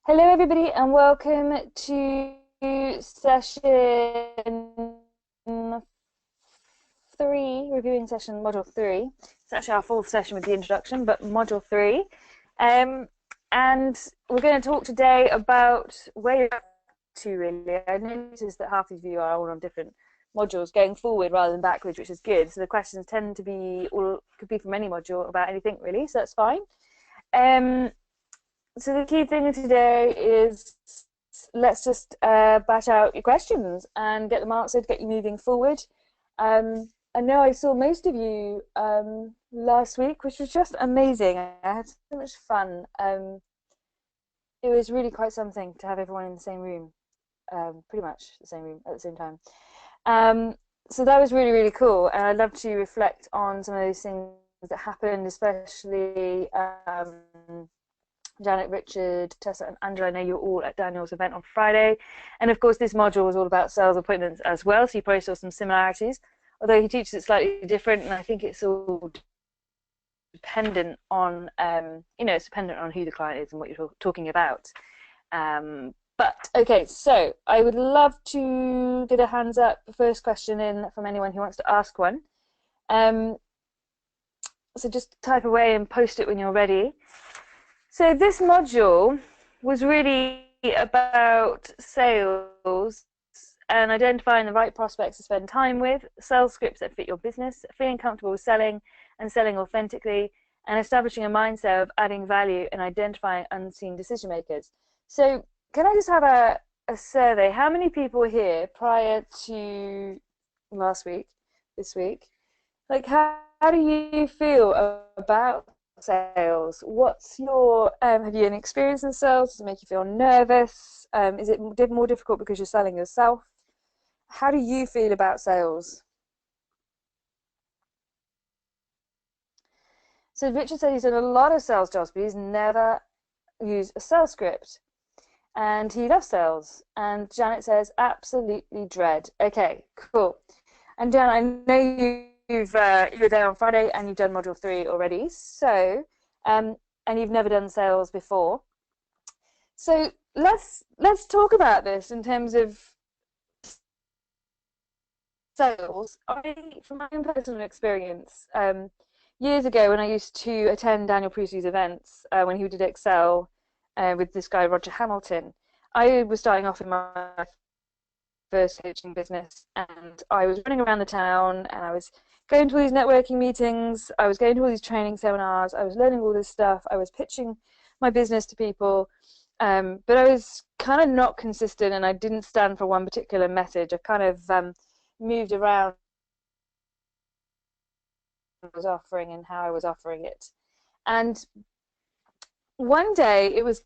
Hello, everybody, and welcome to session 3, reviewing session module 3. It's actually our fourth session with the introduction, but module 3. And we're going to talk today about where you're up to, really. I noticed that half of you are all on different modules going forward rather than backwards, which is good. So the questions tend to be, or could be from any module about anything, really, so that's fine. So the key thing today is let's just bash out your questions and get them answered, get you moving forward. I know I saw most of you last week, which was just amazing. I had so much fun. It was really quite something to have everyone in the same room, pretty much the same room at the same time. So that was really, really cool. And I'd love to reflect on some of those things that happened, especially Janet, Richard, Tessa, and Angela. I know you're all at Daniel's event on Friday. And of course, this module was all about sales appointments as well, so you probably saw some similarities, although he teaches it slightly different, and I think it's all dependent on, it's dependent on who the client is and what you're talking about. But okay, so I would love to get a hands up, first question in from anyone who wants to ask one. So just type away and post it when you're ready. So this module was really about sales and identifying the right prospects to spend time with, sales scripts that fit your business, feeling comfortable with selling and selling authentically, and establishing a mindset of adding value and identifying unseen decision makers. So can I just have a survey? How many people here prior to last week, this week, like how do you feel about sales? What's your have you any experience in sales? Does it make you feel nervous? Is it more difficult because you're selling yourself? How do you feel about sales? So Richard said he's done a lot of sales jobs, but he's never used a sales script, and he loves sales. And Janet says absolutely dread. Okay, cool. And Jan, I know you were there on Friday and you've done module 3 already, so and you've never done sales before. So let's talk about this in terms of sales. From my own personal experience, years ago when I used to attend Daniel Prusi's events, when he did Excel with this guy Roger Hamilton, I was starting off in my first coaching business, and I was running around the town, and I was going to all these networking meetings, I was going to all these training seminars, I was learning all this stuff, I was pitching my business to people, but I was kind of not consistent, and I didn't stand for one particular message. I kind of moved around what I was offering and how I was offering it. And one day it was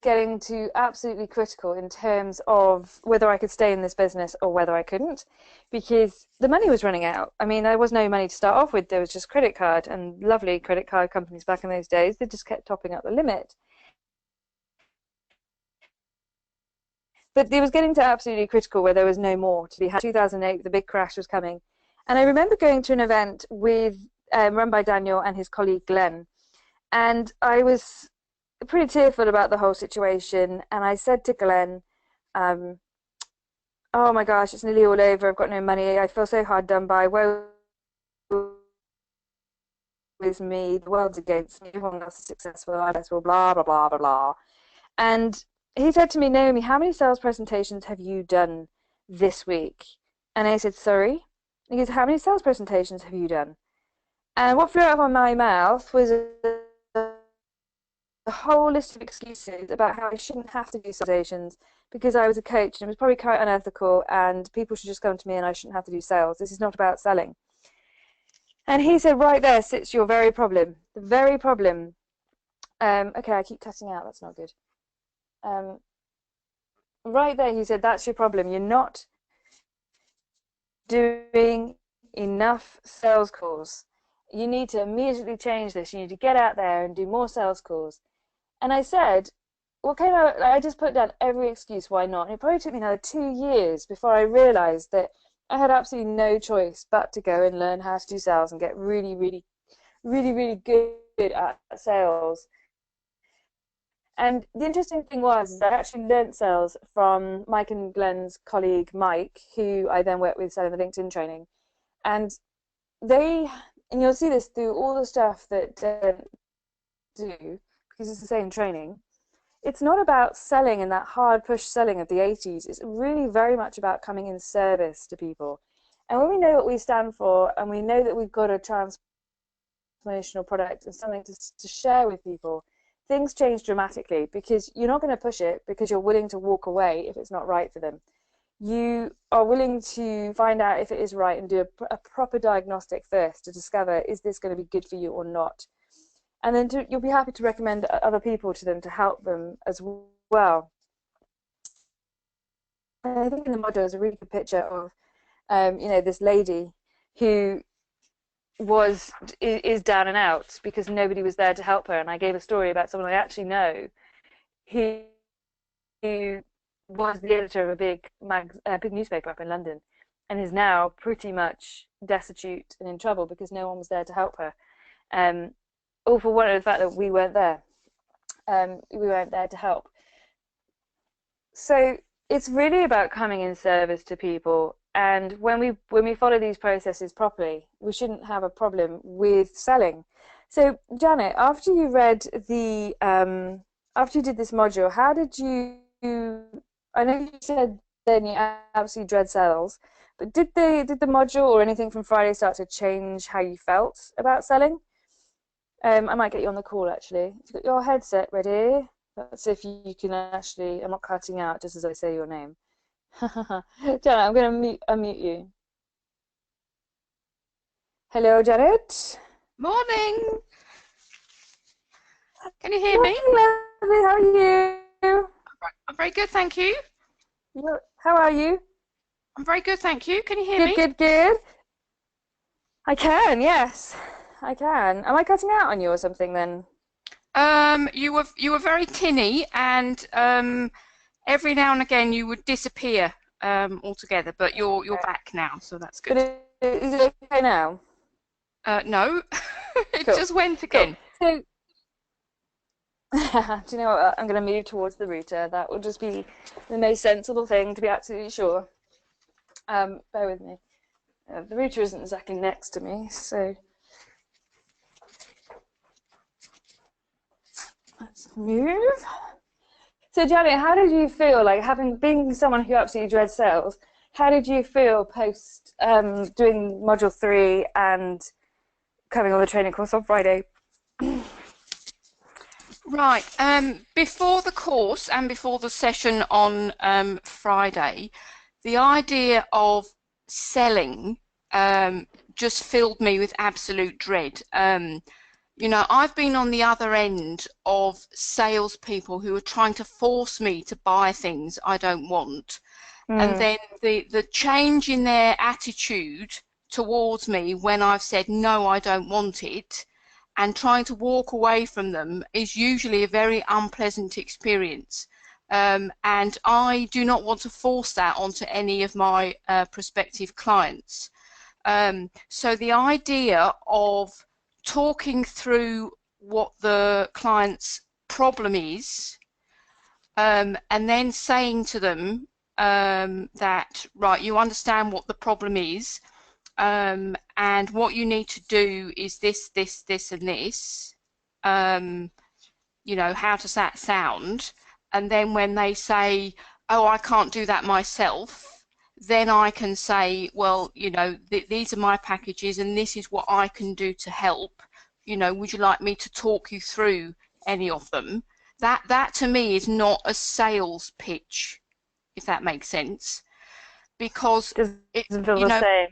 getting to absolutely critical in terms of whether I could stay in this business or whether I couldn't, because the money was running out. I mean, there was no money to start off with. There was just credit card, and lovely credit card companies back in those days, they just kept topping up the limit. But it was getting to absolutely critical where there was no more to be had. 2008, the big crash was coming. And I remember going to an event with run by Daniel and his colleague Glenn, and I was pretty tearful about the whole situation, and I said to Glenn, oh my gosh, it's nearly all over, I've got no money, I feel so hard done by, woe is me, the world's against me, everyone else is successful, I'm successful, blah, blah, blah, blah, blah. And he said to me, Naomi, how many sales presentations have you done this week? And I said, sorry? And he goes, how many sales presentations have you done? And what flew out of my mouth was a whole list of excuses about how I shouldn't have to do presentations because I was a coach and it was probably quite unethical and people should just come to me and I shouldn't have to do sales. This is not about selling. And he said, right there sits your very problem. The very problem. Okay, I keep cutting out. That's not good. Right there, he said, that's your problem. You're not doing enough sales calls. You need to immediately change this. You need to get out there and do more sales calls. And I said, what came out, I just put down every excuse why not. And it probably took me another 2 years before I realized that I had absolutely no choice but to go and learn how to do sales and get really, really, really, really good at sales. And the interesting thing was I actually learnt sales from Mike and Glenn's colleague Mike, who I then worked with selling the LinkedIn training. And and you'll see this through all the stuff that do, because it's the same training. It's not about selling in that hard push selling of the 80s. It's really very much about coming in service to people. And when we know what we stand for, and we know that we've got a transformational product and something to share with people, things change dramatically, because you're not going to push it because you're willing to walk away if it's not right for them. You are willing to find out if it is right and do a proper diagnostic first to discover, is this going to be good for you or not? And then you'll be happy to recommend other people to them to help them as well. And I think in the module is a really good picture of, this lady who is down and out because nobody was there to help her. And I gave a story about someone I actually know who was the editor of a big newspaper up in London, and is now pretty much destitute and in trouble because no one was there to help her. All for one of the fact that we weren't there. We weren't there to help. So it's really about coming in service to people. And when we follow these processes properly, we shouldn't have a problem with selling. So Janet, after you did this module, how did you? I know you said then you absolutely dread sales, but did the module or anything from Friday start to change how you felt about selling? I might get you on the call actually. If you've got your headset ready, let's see if you can actually. I'm not cutting out just as I say your name. Janet, I'm going to unmute you. Hello, Janet. Morning. Can you hear me? Lovely. How are you? I'm very good, thank you. How are you? I'm very good, thank you. Can you hear me? Good. I can, yes. I can. Am I cutting out on you or something then? You were very tinny, and every now and again you would disappear altogether. But you're back now, so that's good. But is it okay now? No, it Cool. just went again. Cool. So, do you know what? I'm going to move towards the router. That will just be the most sensible thing, to be absolutely sure. Bear with me. The router isn't exactly next to me, so let's move. So Janet, how did you feel, like being someone who absolutely dreads sales, how did you feel post doing module 3 and coming on the training course on Friday? Right. Before the course and before the session on Friday, the idea of selling just filled me with absolute dread. You know, I've been on the other end of salespeople who are trying to force me to buy things I don't want, and then the change in their attitude towards me when I've said no, I don't want it, and trying to walk away from them is usually a very unpleasant experience. And I do not want to force that onto any of my prospective clients. So the idea of talking through what the client's problem is, and then saying to them that, right, you understand what the problem is, and what you need to do is this, this, this, and this. You know, how does that sound? And then when they say, oh, I can't do that myself, then I can say, well, you know, these are my packages and this is what I can do to help. You know, would you like me to talk you through any of them? That to me is not a sales pitch, if that makes sense. Because it doesn't feel the same,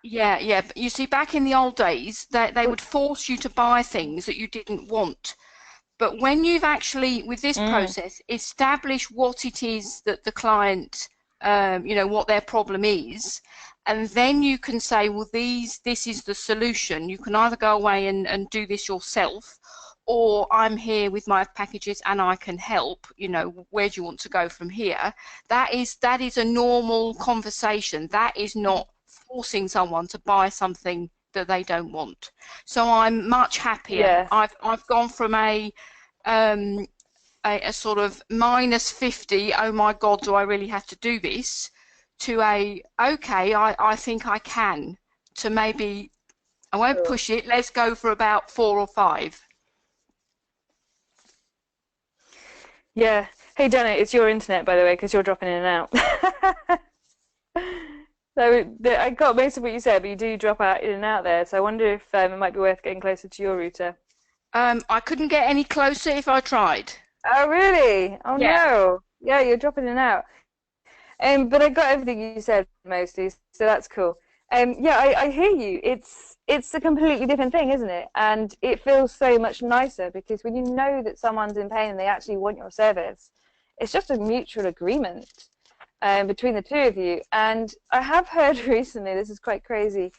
yeah. Yeah. But you see, back in the old days, they would force you to buy things that you didn't want. But when you've actually, with this process, established what it is that the client, you know, what their problem is, and then you can say, well, this is the solution. You can either go away and do this yourself, or I'm here with my packages and I can help. You know, where do you want to go from here? That is a normal conversation. That is not forcing someone to buy something that they don't want. So I'm much happier. Yes. I've gone from a a sort of -50, oh my God, do I really have to do this, to a, okay, I think I can, to maybe, I won't Sure. push it, let's go for about 4 or 5. Yeah. Hey, Janet, it's your internet, by the way, because you're dropping in and out. So I got most of what you said, but you do drop out in and out there. So I wonder if it might be worth getting closer to your router. I couldn't get any closer if I tried. Oh, really? Oh, Yeah. no. Yeah, you're dropping in and out. But I got everything you said mostly, so that's cool. Yeah, I hear you. It's a completely different thing, isn't it? And it feels so much nicer because when you know that someone's in pain and they actually want your service, it's just a mutual agreement between the two of you. And I have heard recently, this is quite crazy,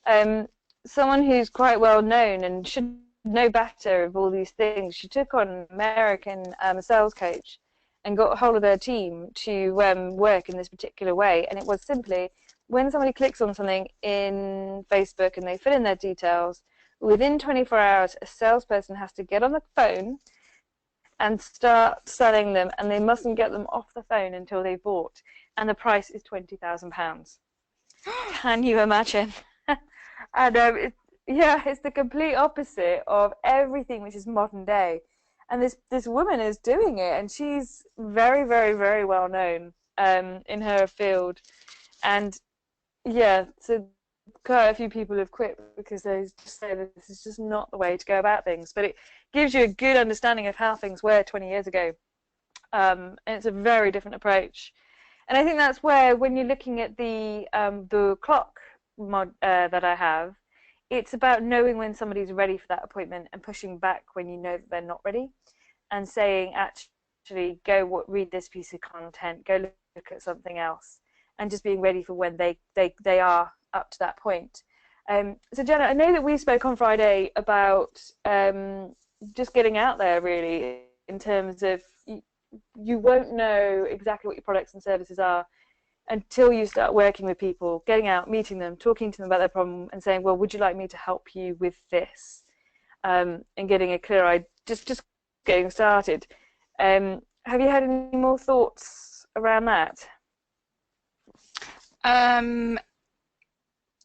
um, someone who's quite well known and should know better of all these things. She took on an American sales coach and got a hold of their team to work in this particular way. And it was simply when somebody clicks on something in Facebook and they fill in their details, within 24 hours, a salesperson has to get on the phone and start selling them, and they mustn't get them off the phone until they've bought. And the price is £20,000. Can you imagine? And yeah, it's the complete opposite of everything which is modern day. And this woman is doing it, and she's very, very, very well known in her field. And yeah, so quite a few people have quit because they just say that this is just not the way to go about things. But it gives you a good understanding of how things were 20 years ago. And it's a very different approach. And I think that's where, when you're looking at the clock mod that I have, it's about knowing when somebody's ready for that appointment and pushing back when you know that they're not ready, and saying, actually, go read this piece of content, go look at something else, and just being ready for when they are up to that point. So Jenna, I know that we spoke on Friday about just getting out there, really, in terms of you won't know exactly what your products and services are until you start working with people, getting out, meeting them, talking to them about their problem, and saying, well, would you like me to help you with this? And getting a clear idea, just getting started. Have you had any more thoughts around that?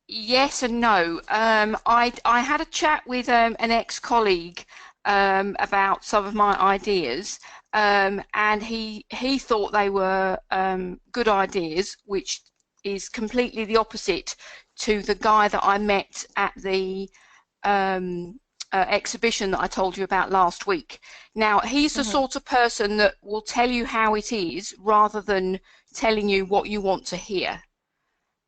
Yes and no. I had a chat with an ex-colleague about some of my ideas, and he thought they were good ideas, which is completely the opposite to the guy that I met at the exhibition that I told you about last week. Now, he's the sort of person that will tell you how it is rather than telling you what you want to hear.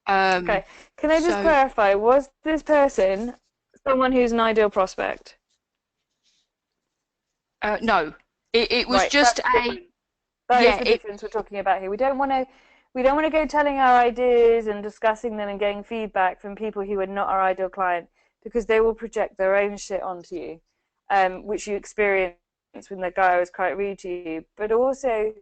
Okay, can I just So, clarify, was this person someone who's an ideal prospect? no, it was Right, just that's a, different. That is yeah, the difference we're talking about here. We don't want to go telling our ideas and discussing them and getting feedback from people who are not our ideal client, because they will project their own shit onto you, which you experience when the guy was quite rude to you. But also,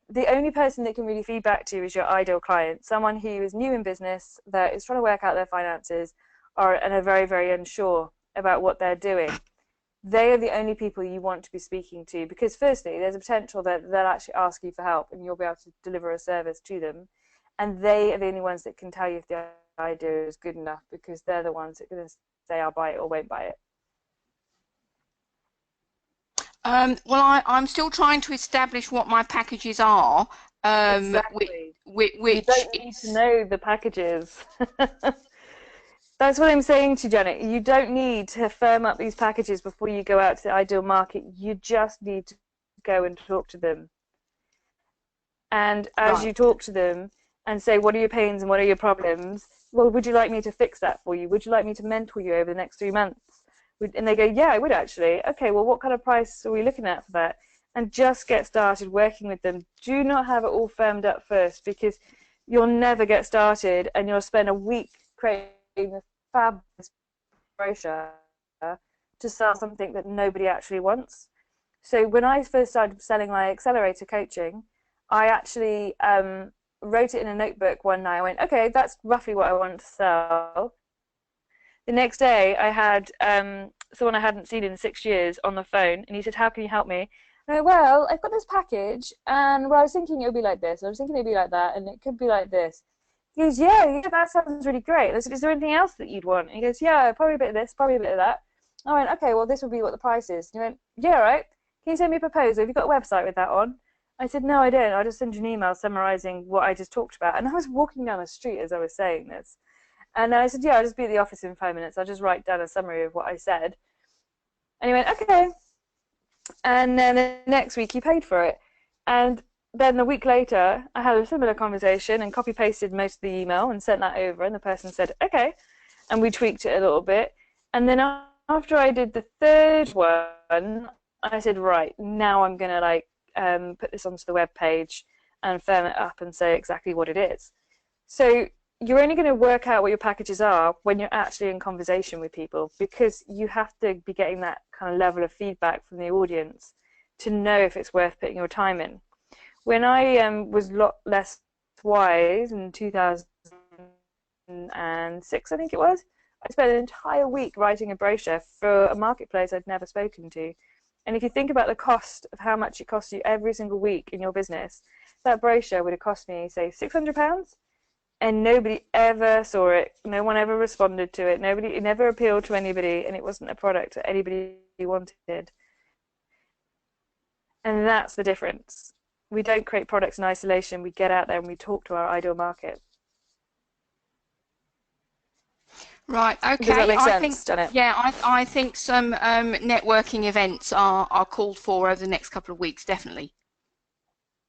the only person that can really feedback to you is your ideal client, someone who is new in business, that is trying to work out their finances, and are very, very unsure about what they're doing. They are the only people you want to be speaking to, because firstly, there's a potential that they'll actually ask you for help and you'll be able to deliver a service to them. And they are the only ones that can tell you if the idea is good enough, because they're the ones that are going to say, I'll buy it or won't buy it. well, I'm still trying to establish what my packages are, Exactly. You which don't need to is know the packages. That's what I'm saying to Janet. You don't need to firm up these packages before you go out to the ideal market. You just need to go and talk to them. And as right. you talk to them and say, what are your pains and what are your problems? Well, would you like me to fix that for you? Would you like me to mentor you over the next 3 months? And they go, yeah, I would actually. Okay, well, what kind of price are we looking at for that? And just get started working with them. Do not have it all firmed up first, because you'll never get started and you'll spend a week creating a fabulous brochure to sell something that nobody actually wants. So when I first started selling my accelerator coaching, I actually wrote it in a notebook one night. I went, okay, that's roughly what I want to sell. The next day, I had someone I hadn't seen in 6 years on the phone, and he said, how can you help me? No, well, I've got this package, and well, I was thinking it would be like this. I was thinking it'd be like that, and it could be like this. He goes, yeah, that sounds really great. I said, is there anything else that you'd want? And he goes, yeah, probably a bit of this, probably a bit of that. I went, okay, well, this would be what the price is. And he went, yeah, all right. Can you send me a proposal? Have you got a website with that on? I said, no, I don't. I'll just send you an email summarising what I just talked about. And I was walking down the street as I was saying this. And I said, yeah, I'll just be at the office in 5 minutes. I'll just write down a summary of what I said. And he went, okay. And then the next week he paid for it. And then a week later, I had a similar conversation and copy pasted most of the email and sent that over. And the person said, okay. And we tweaked it a little bit. And then after I did the third one, I said, right, now I'm going to put this onto the web page and firm it up and say exactly what it is. So you're only going to work out what your packages are when you're actually in conversation with people, because you have to be getting that kind of level of feedback from the audience to know if it's worth putting your time in. When I was a lot less wise in 2006, I think it was, I spent an entire week writing a brochure for a marketplace I'd never spoken to. And if you think about the cost of how much it costs you every single week in your business, that brochure would have cost me, say, £600, and nobody ever saw it. No one ever responded to it. It never appealed to anybody, and it wasn't a product that anybody wanted. And that's the difference. We don't create products in isolation. We get out there and we talk to our ideal market. Right, okay. Does that make sense, think, Janet? yeah, I think some networking events are called for over the next couple of weeks, definitely.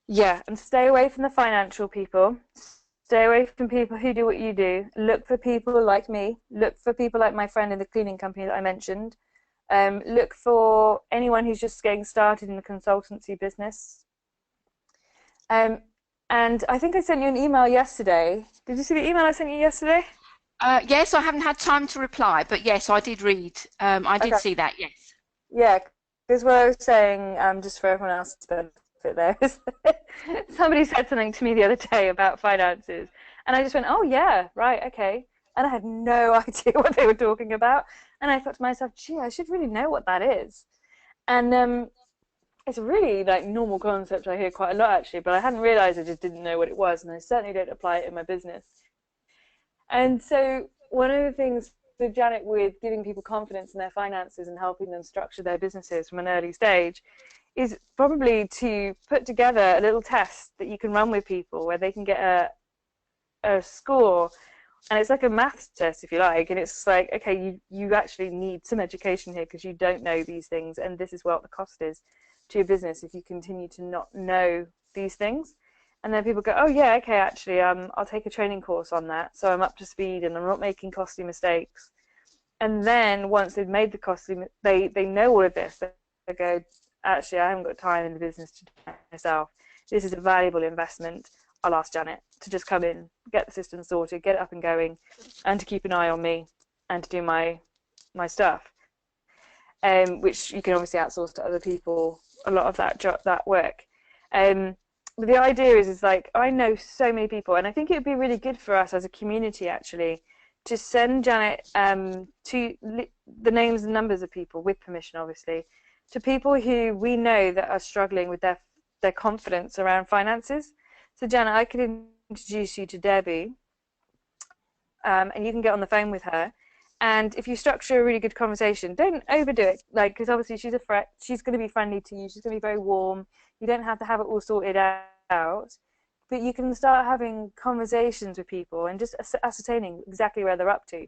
Yeah, and stay away from the financial people. Stay away from people who do what you do. Look for people like me. Look for people like my friend in the cleaning company that I mentioned. Look for anyone who's just getting started in the consultancy business. And I think I sent you an email yesterday. Did you see the email I sent you yesterday? Yes, I haven't had time to reply, but yes, I did read. I did see that, yes. Yeah, because what I was saying, just for everyone else's benefit there, is somebody said something to me the other day about finances, and I just went, oh yeah, right, okay. And I had no idea what they were talking about. And I thought to myself, gee, I should really know what that is. And it's a really normal concept I hear quite a lot actually, but I hadn't realized I just didn't know what it was, and I certainly don't apply it in my business. And so one of the things with Janet, with giving people confidence in their finances and helping them structure their businesses from an early stage, is probably to put together a little test that you can run with people where they can get a score. And it's like a maths test, if you like, and it's like, okay, you actually need some education here because you don't know these things, and this is what the cost is to your business if you continue to not know these things. And then people go, oh yeah, okay, actually, I'll take a training course on that, so I'm up to speed and I'm not making costly mistakes. And then once they've made the costly, they know all of this. They go, actually, I haven't got time in the business to do it myself. This is a valuable investment. I'll ask Janet to just come in, get the system sorted, get it up and going, and to keep an eye on me and to do my stuff, which you can obviously outsource to other people. A lot of that work. But the idea is like, I know so many people, and I think it would be really good for us as a community actually to send Janet to the names and numbers of people, with permission obviously, to people who we know that are struggling with their confidence around finances. So Janet, I could introduce you to Debbie, and you can get on the phone with her. And if you structure a really good conversation, don't overdo it, because obviously she's going to be friendly to you. She's going to be very warm. You don't have to have it all sorted out, but you can start having conversations with people and just ascertaining exactly where they're up to.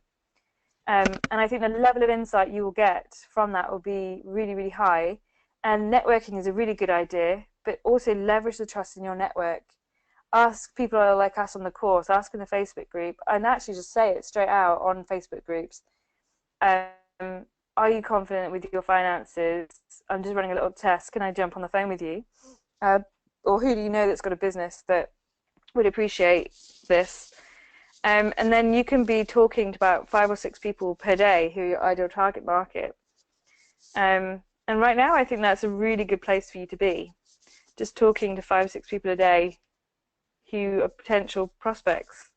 And I think the level of insight you will get from that will be really, really high. And networking is a really good idea, but also leverage the trust in your network. Ask people like us on the course, ask in the Facebook group, and actually just say it straight out on Facebook groups. Are you confident with your finances? I'm just running a little test. Can I jump on the phone with you? Or who do you know that's got a business that would appreciate this? And then you can be talking to about 5 or 6 people per day who are your ideal target market. And right now, I think that's a really good place for you to be. Just talking to 5 or 6 people a day who are potential prospects,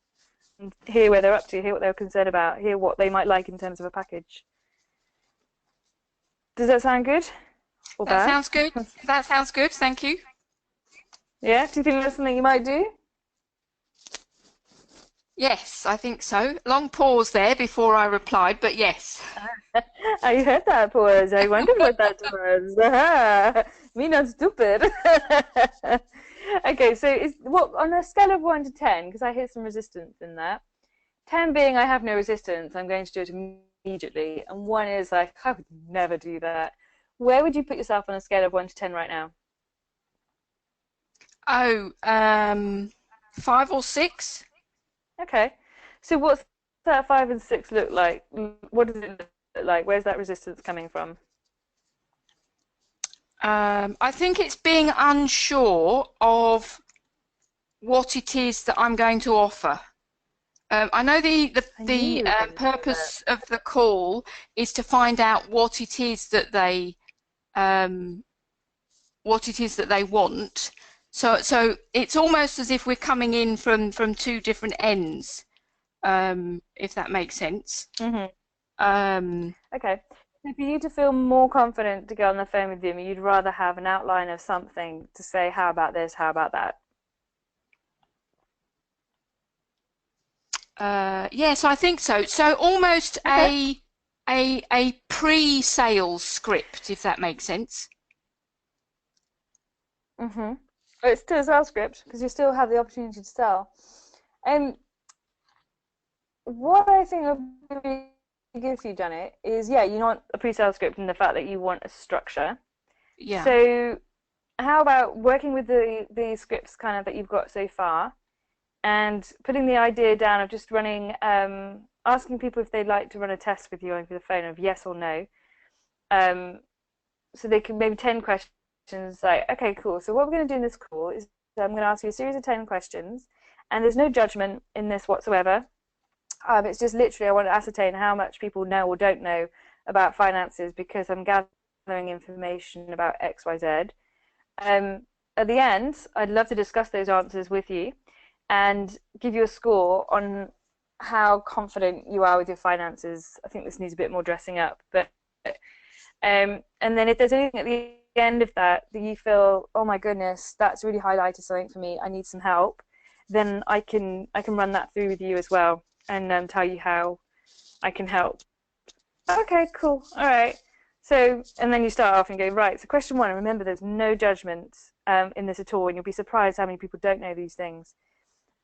and hear where they're up to, hear what they're concerned about, hear what they might like in terms of a package. Does that sound good? or That bad? sounds good. That sounds good. Thank you. Yeah, do you think that's something you might do? Yes, I think so. Long pause there before I replied, but yes. I heard that pause. I wondered what that was. Me not stupid. Okay, so is what on a scale of 1 to 10, because I hear some resistance in that. 10 being I have no resistance, I'm going to do it immediately, and 1 is like I would never do that. Where would you put yourself on a scale of 1 to 10 right now? Oh, 5 or 6. Okay, so what's that 5 and 6 look like? What does it look like? Where's that resistance coming from? I think it's being unsure of what it is that I'm going to offer. I know I knew you were going to say that. purpose of the call is to find out what it is that they um, want. So it's almost as if we're coming in from two different ends, if that makes sense. Hmm. Um, Okay. So for you to feel more confident to go on the phone with them, you'd rather have an outline of something to say, how about this, how about that? yes, I think so. So almost Okay. a pre-sales script, if that makes sense. Mm-hmm. But it's still a sales script because you still have the opportunity to sell. And what I think would be good for you, Janet, is yeah, you want a pre-sales script and the fact that you want a structure. Yeah. So how about working with the scripts kind of that you've got so far and putting the idea down of just running, asking people if they'd like to run a test with you over the phone of yes or no. Um, so they can maybe 10 questions like, okay, cool. So what we're going to do in this call is I'm going to ask you a series of 10 questions, and there's no judgment in this whatsoever. It's just literally I want to ascertain how much people know or don't know about finances because I'm gathering information about X, Y, Z. Um, at the end, I'd love to discuss those answers with you and give you a score on how confident you are with your finances. I think this needs a bit more dressing up, but and then if there's anything at the end of that that you feel, oh my goodness, that's really highlighted something for me, I need some help, then I can run that through with you as well and tell you how I can help. Okay, cool. All right. So, and then you start off and go, right, so question 1, and remember there's no judgment in this at all, and you'll be surprised how many people don't know these things.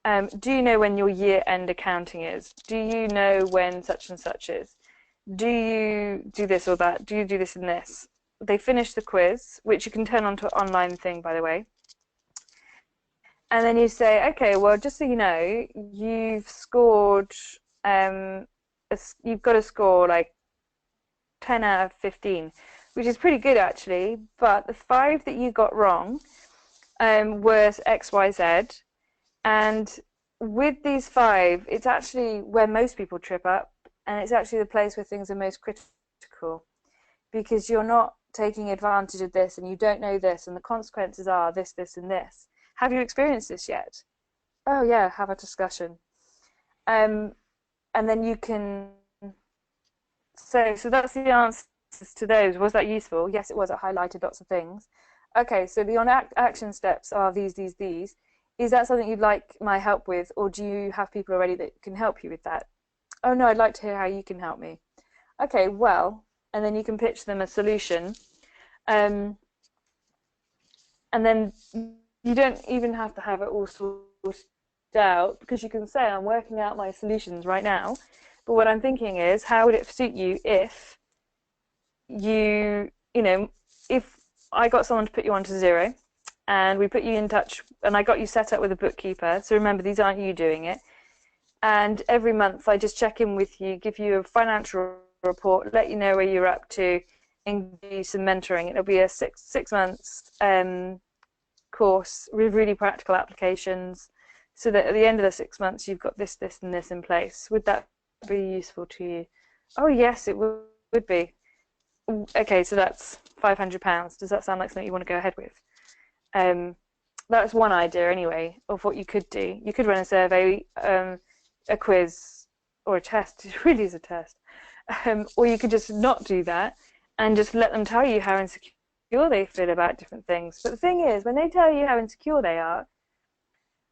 Do you know when your year-end accounting is? Do you know when such and such is? Do you do this or that? Do you do this and this? They finish the quiz, which you can turn onto an online thing, by the way. And then you say, okay, well, just so you know, you've scored, um, you've got a score like 10 out of 15, which is pretty good actually. But the 5 that you got wrong was X, Y, Z. And with these 5, it's actually where most people trip up, and it's actually the place where things are most critical because you're not taking advantage of this and you don't know this, and the consequences are this, this, and this. Have you experienced this yet? Oh, yeah, have a discussion. Um, and then you can say, so that's the answers to those. Was that useful? Yes, it was. It highlighted lots of things. Okay, so the on action steps are these. Is that something you'd like my help with, or do you have people already that can help you with that? Oh no, I'd like to hear how you can help me. Okay, well, and then you can pitch them a solution. Um, and then you don't even have to have it all sorted out because you can say, I'm working out my solutions right now. But what I'm thinking is, how would it suit you if if I got someone to put you onto Zero and we put you in touch and I got you set up with a bookkeeper. So remember, these aren't you doing it. And every month I just check in with you, give you a financial report, let you know where you're up to, and give you some mentoring. It'll be a six months course with really practical applications, so that at the end of the 6 months you've got this, this, and this in place. Would that be useful to you? Oh yes, it would be. Okay, so that's £500. Does that sound like something you want to go ahead with? That's one idea anyway of what you could do. You could run a survey, a quiz, or a test. It really is a test. Or you could just not do that and just let them tell you how insecure they feel about different things. But the thing is, when they tell you how insecure they are,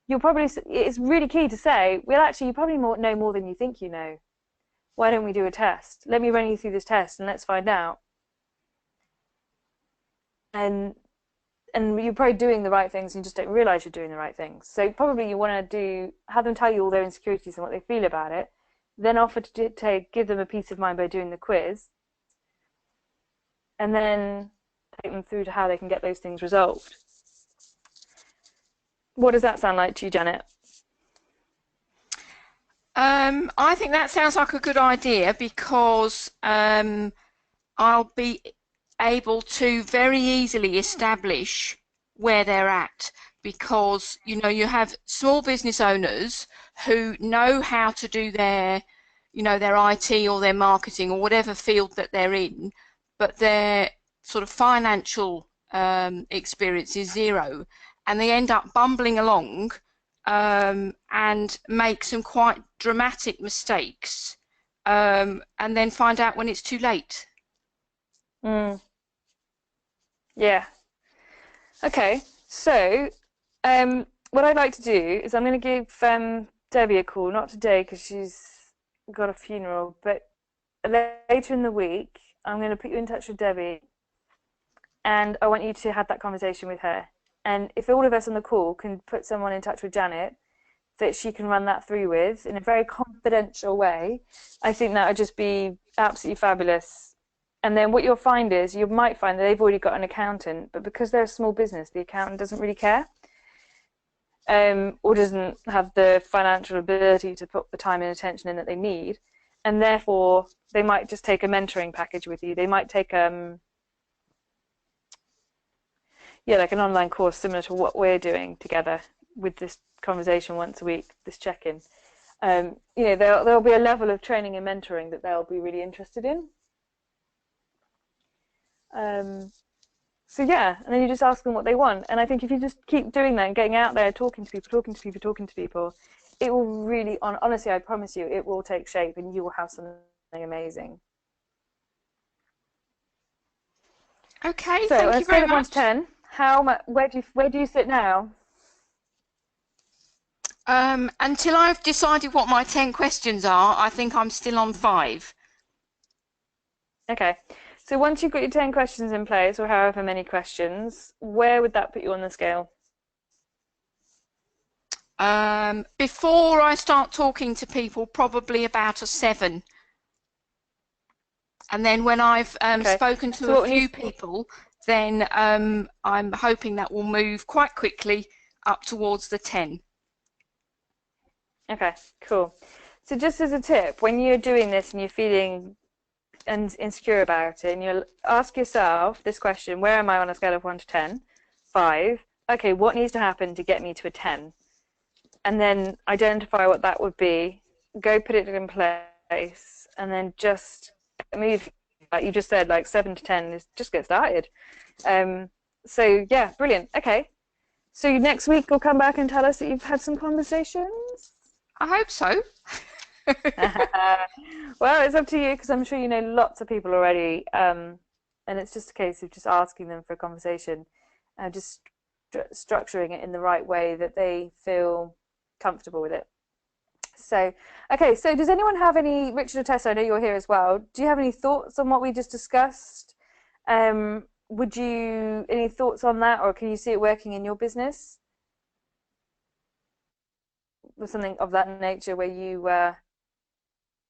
you'll probably, it's really key to say, well, actually, you probably know more than you think you know. Why don't we do a test? Let me run you through this test and let's find out. And you're probably doing the right things and you just don't realize you're doing the right things. So probably you want to have them tell you all their insecurities and what they feel about it, then offer to give them a peace of mind by doing the quiz, and then take them through to how they can get those things resolved. What does that sound like to you, Janet? I think that sounds like a good idea, because I'll be able to very easily establish where they're at, because you have small business owners who know how to do their their IT or their marketing or whatever field that they're in, but their sort of financial experience is zero, and they end up bumbling along and make some quite dramatic mistakes, and then find out when it's too late. Yeah. Okay. So, what I'd like to do is I'm going to give Debbie a call, not today because she's got a funeral, but later in the week, I'm going to put you in touch with Debbie, and I want you to have that conversation with her. And if all of us on the call can put someone in touch with Janet that she can run that through with in a very confidential way, I think that would just be absolutely fabulous. And then what you'll find is, you might find that they've already got an accountant, but because they're a small business, the accountant doesn't really care, or doesn't have the financial ability to put the time and attention in that they need. And therefore, they might just take a mentoring package with you. They might take like an online course similar to what we're doing together with this conversation once a week, this check-in. There'll be a level of training and mentoring that they'll be really interested in. So yeah, and then you just ask them what they want. And I think if you just keep doing that and getting out there, talking to people, it will really, honestly, I promise you, it will take shape and you will have something amazing. Okay, so thank on a you very scale of 1 to much. 10, where do you sit now? Until I've decided what my 10 questions are, I think I'm still on 5. Okay. So once you've got your 10 questions in place, or however many questions, where would that put you on the scale? Before I start talking to people, probably about a 7. And then when I've spoken to a few people, then I'm hoping that will move quite quickly up towards the 10. Okay, cool. So just as a tip, when you're doing this and you're feeling insecure about it, and you'll ask yourself this question: where am I on a scale of 1 to 10? 5. Okay, what needs to happen to get me to a 10? And then identify what that would be, go put it in place, and then just move, like you just said, like 7 to 10 is just get started. So yeah, brilliant. Okay, so next week you'll come back and tell us that you've had some conversations. I hope so. Well, it's up to you, because I'm sure you know lots of people already, and it's just a case of just asking them for a conversation and just structuring it in the right way that they feel comfortable with it. So, okay, so does anyone have Richard or Tessa, I know you're here as well, do you have any thoughts on what we just discussed? Any thoughts on that, or can you see it working in your business? With something of that nature, where you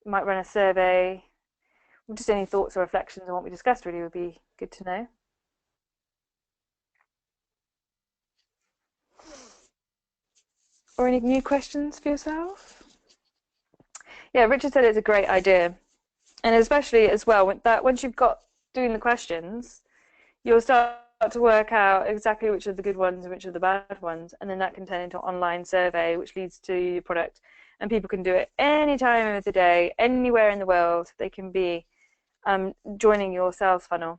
might run a survey. Just any thoughts or reflections on what we discussed really would be good to know. Or any new questions for yourself? Yeah, Richard said it's a great idea. And especially as well, that once you've got doing the questions, you'll start to work out exactly which are the good ones and which are the bad ones. And then that can turn into an online survey, which leads to your product. And people can do it any time of the day, anywhere in the world. They can be joining your sales funnel.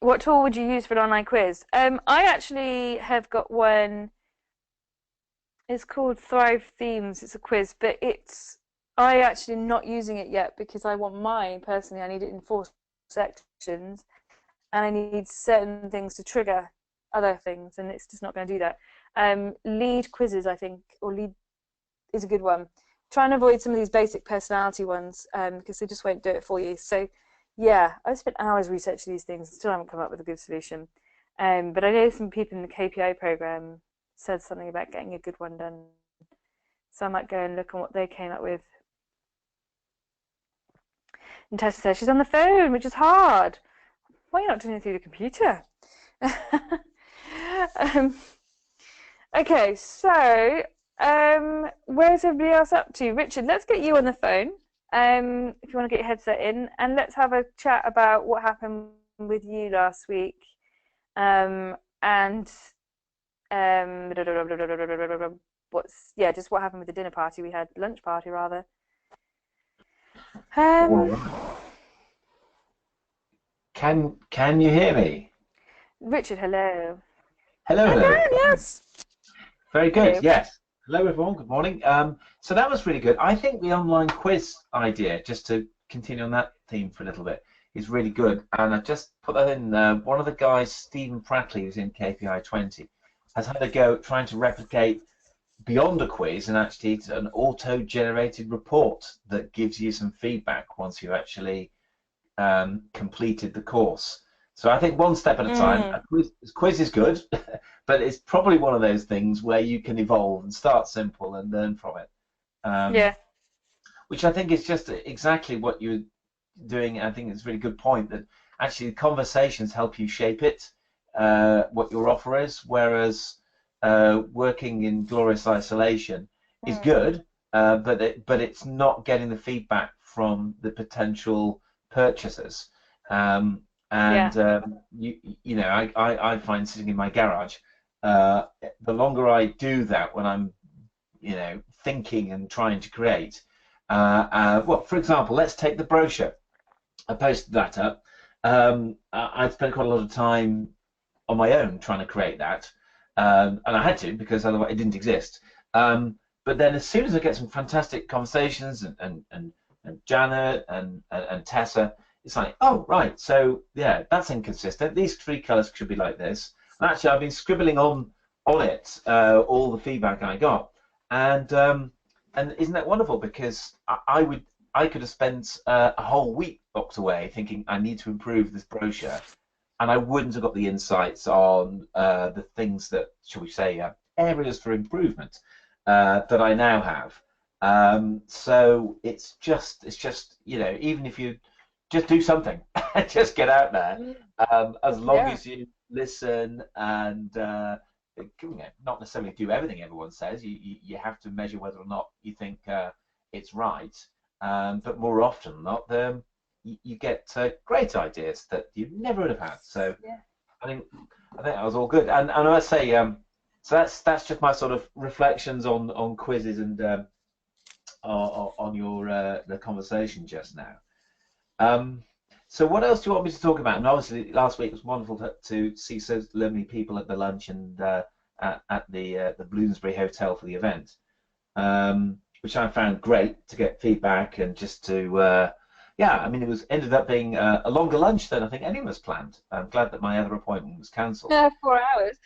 What tool would you use for an online quiz? I actually have got one. It's called Thrive Themes. It's a quiz, but I actually not using it yet because I want mine personally. I need it enforced sections, and I need certain things to trigger other things, and it's just not going to do that. Lead quizzes, I think, or lead is a good one. Try and avoid some of these basic personality ones because they just won't do it for you. So yeah, I've spent hours researching these things and still haven't come up with a good solution. But I know some people in the KPI program said something about getting a good one done. So I might go and look on what they came up with. And Tessa says she's on the phone, which is hard. Why are you not doing it through the computer? Okay, so where's everybody else up to? Richard, let's get you on the phone if you want to get your headset in, and let's have a chat about what happened with you last week and just what happened with the dinner party we had, lunch party rather. Can you hear me? Richard, hello. Hello, I hello. can, yes. Very good. Hello. Yes. Hello, everyone. Good morning. So that was really good. I think the online quiz idea, just to continue on that theme for a little bit, is really good. And I just put that in. One of the guys, Stephen Prattley, who's in KPI 20, has had a go trying to replicate beyond a quiz and actually it's an auto-generated report that gives you some feedback once you actually completed the course. So I think one step at a time. A quiz is good, but it's probably one of those things where you can evolve and start simple and learn from it. Yeah. Which I think is just exactly what you're doing. I think it's a really good point that actually conversations help you shape it, what your offer is, whereas working in glorious isolation is good, but it's not getting the feedback from the potential purchasers. You know, I find sitting in my garage, the longer I do that when I'm, you know, thinking and trying to create. Well, for example, let's take the brochure. I posted that up. I'd spent quite a lot of time on my own trying to create that, and I had to because otherwise it didn't exist. But then as soon as I get some fantastic conversations and Janet and Tessa, it's like, oh, right, so yeah, that's inconsistent. These three colours should be like this. And actually, I've been scribbling on it all the feedback I got, and isn't that wonderful? Because I could have spent a whole week locked away thinking I need to improve this brochure, and I wouldn't have got the insights on the things that, shall we say, areas for improvement that I now have. So it's just you know, even if you just do something, just get out there. As long as you listen and not necessarily do everything everyone says, you have to measure whether or not you think it's right. But more often than not, you get great ideas that you never would have had. So I think that was all good. And I must say, so that's just my sort of reflections on quizzes and on your the conversation just now. So what else do you want me to talk about? And obviously last week was wonderful to see so many people at the lunch and at the Bloomsbury Hotel for the event, which I found great to get feedback and just to I mean it ended up being a longer lunch than I think any of us planned. I'm glad that my other appointment was cancelled. 4 hours.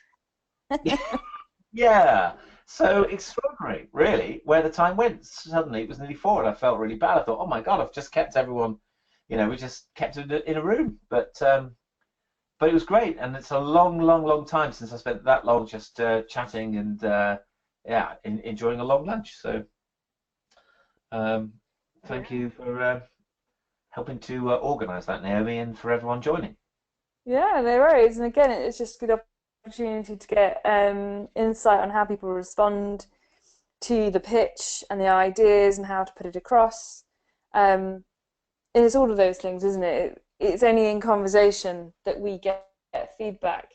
Yeah. So extraordinary, really, where the time went. Suddenly it was nearly 4 and I felt really bad. I thought, oh my God, I've just kept everyone, you know, we just kept it in a room. But it was great, and it's a long time since I spent that long just chatting and enjoying a long lunch. So thank you for helping to organise that, Naomi, and for everyone joining. Yeah, no worries. And again, it's just a good opportunity to get insight on how people respond to the pitch and the ideas and how to put it across. It's all of those things, isn't it? It's only in conversation that we get feedback,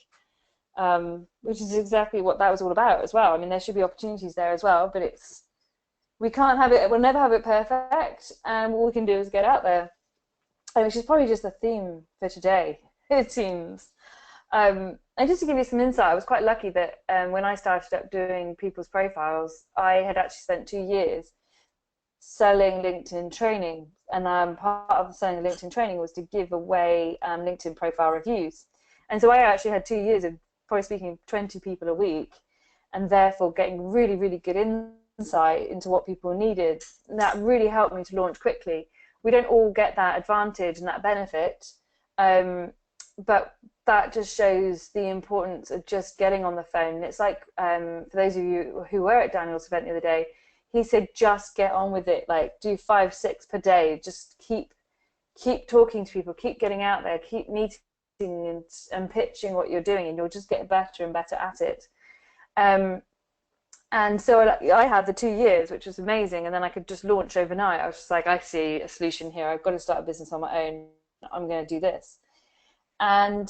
which is exactly what that was all about as well. I mean, there should be opportunities there as well, but we'll never have it perfect, and what we can do is get out there, which is probably just the theme for today, it seems. And just to give you some insight, I was quite lucky that when I started up doing people's profiles, I had actually spent 2 years selling LinkedIn training, and part of selling LinkedIn training was to give away LinkedIn profile reviews. And so I actually had 2 years of probably speaking to 20 people a week, and therefore getting really, really good insight into what people needed. And that really helped me to launch quickly. We don't all get that advantage and that benefit, but that just shows the importance of just getting on the phone. It's like, for those of you who were at Daniel's event the other day, he said just get on with it, like do 5, 6 per day, just keep talking to people, keep getting out there, keep meeting and pitching what you're doing, and you'll just get better and better at it. And so I had the 2 years, which was amazing, and then I could just launch overnight. I was just like, I see a solution here, I've got to start a business on my own, I'm going to do this. And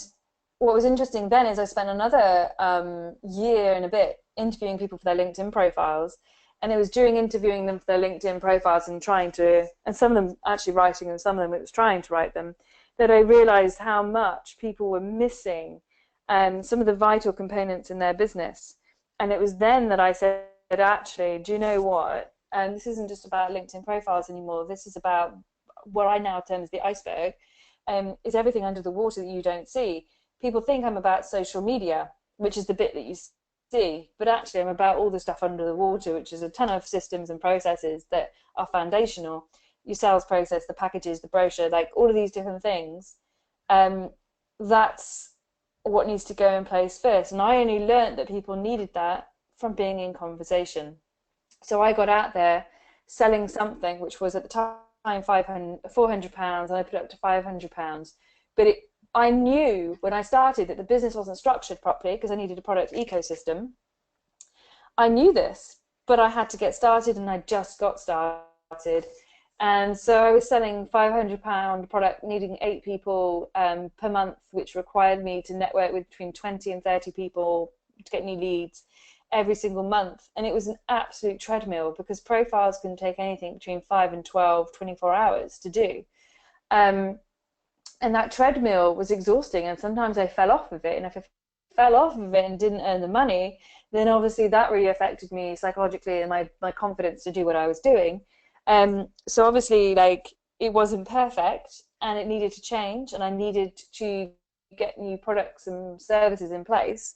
what was interesting then is I spent another year and a bit interviewing people for their LinkedIn profiles, and it was during interviewing them for their LinkedIn profiles and some of them actually writing and some of them it was trying to write them, that I realized how much people were missing some of the vital components in their business. And it was then that I said, actually, do you know what? This isn't just about LinkedIn profiles anymore. This is about what I now term as the iceberg. Is everything under the water that you don't see. People think I'm about social media, which is the bit that you see, but actually I'm about all the stuff under the water, which is a ton of systems and processes that are foundational. Your sales process, the packages, the brochure, like all of these different things. That's what needs to go in place first. And I only learned that people needed that from being in conversation. So I got out there selling something which was at the time £400, and I put it up to £500. But I knew when I started that the business wasn't structured properly because I needed a product ecosystem. I knew this, but I had to get started, and I just got started. And so I was selling £500 product, needing 8 people per month, which required me to network with between 20 and 30 people to get new leads every single month. And it was an absolute treadmill because profiles can take anything between 5 and 12, 24 hours to do. And that treadmill was exhausting, and sometimes I fell off of it. And if I fell off of it and didn't earn the money, then obviously that really affected me psychologically and my confidence to do what I was doing. So obviously, like, it wasn't perfect and it needed to change, and I needed to get new products and services in place.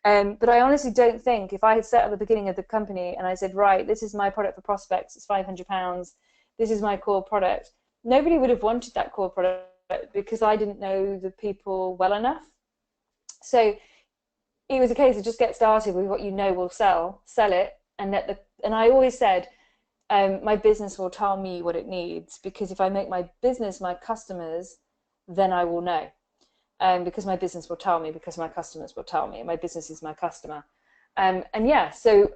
But I honestly don't think if I had set at the beginning of the company and I said, right, this is my product for prospects, it's £500, this is my core product, nobody would have wanted that core product because I didn't know the people well enough. So it was a case of just get started with what you know will sell it, and I always said, my business will tell me what it needs, because if I make my business my customers, then I will know. Because my business will tell me, because my customers will tell me. My business is my customer. And yeah, so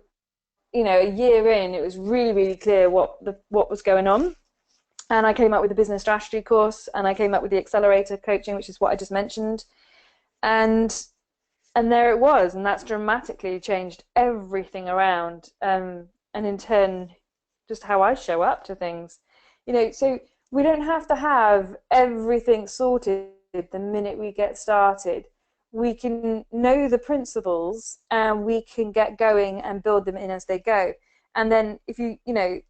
a year in, it was really, really clear what was going on. And I came up with the business strategy course, and I came up with the accelerator coaching, which is what I just mentioned. And there it was, and that's dramatically changed everything around. And in turn, just how I show up to things. So we don't have to have everything sorted the minute we get started. We can know the principles, and we can get going and build them in as they go. And then if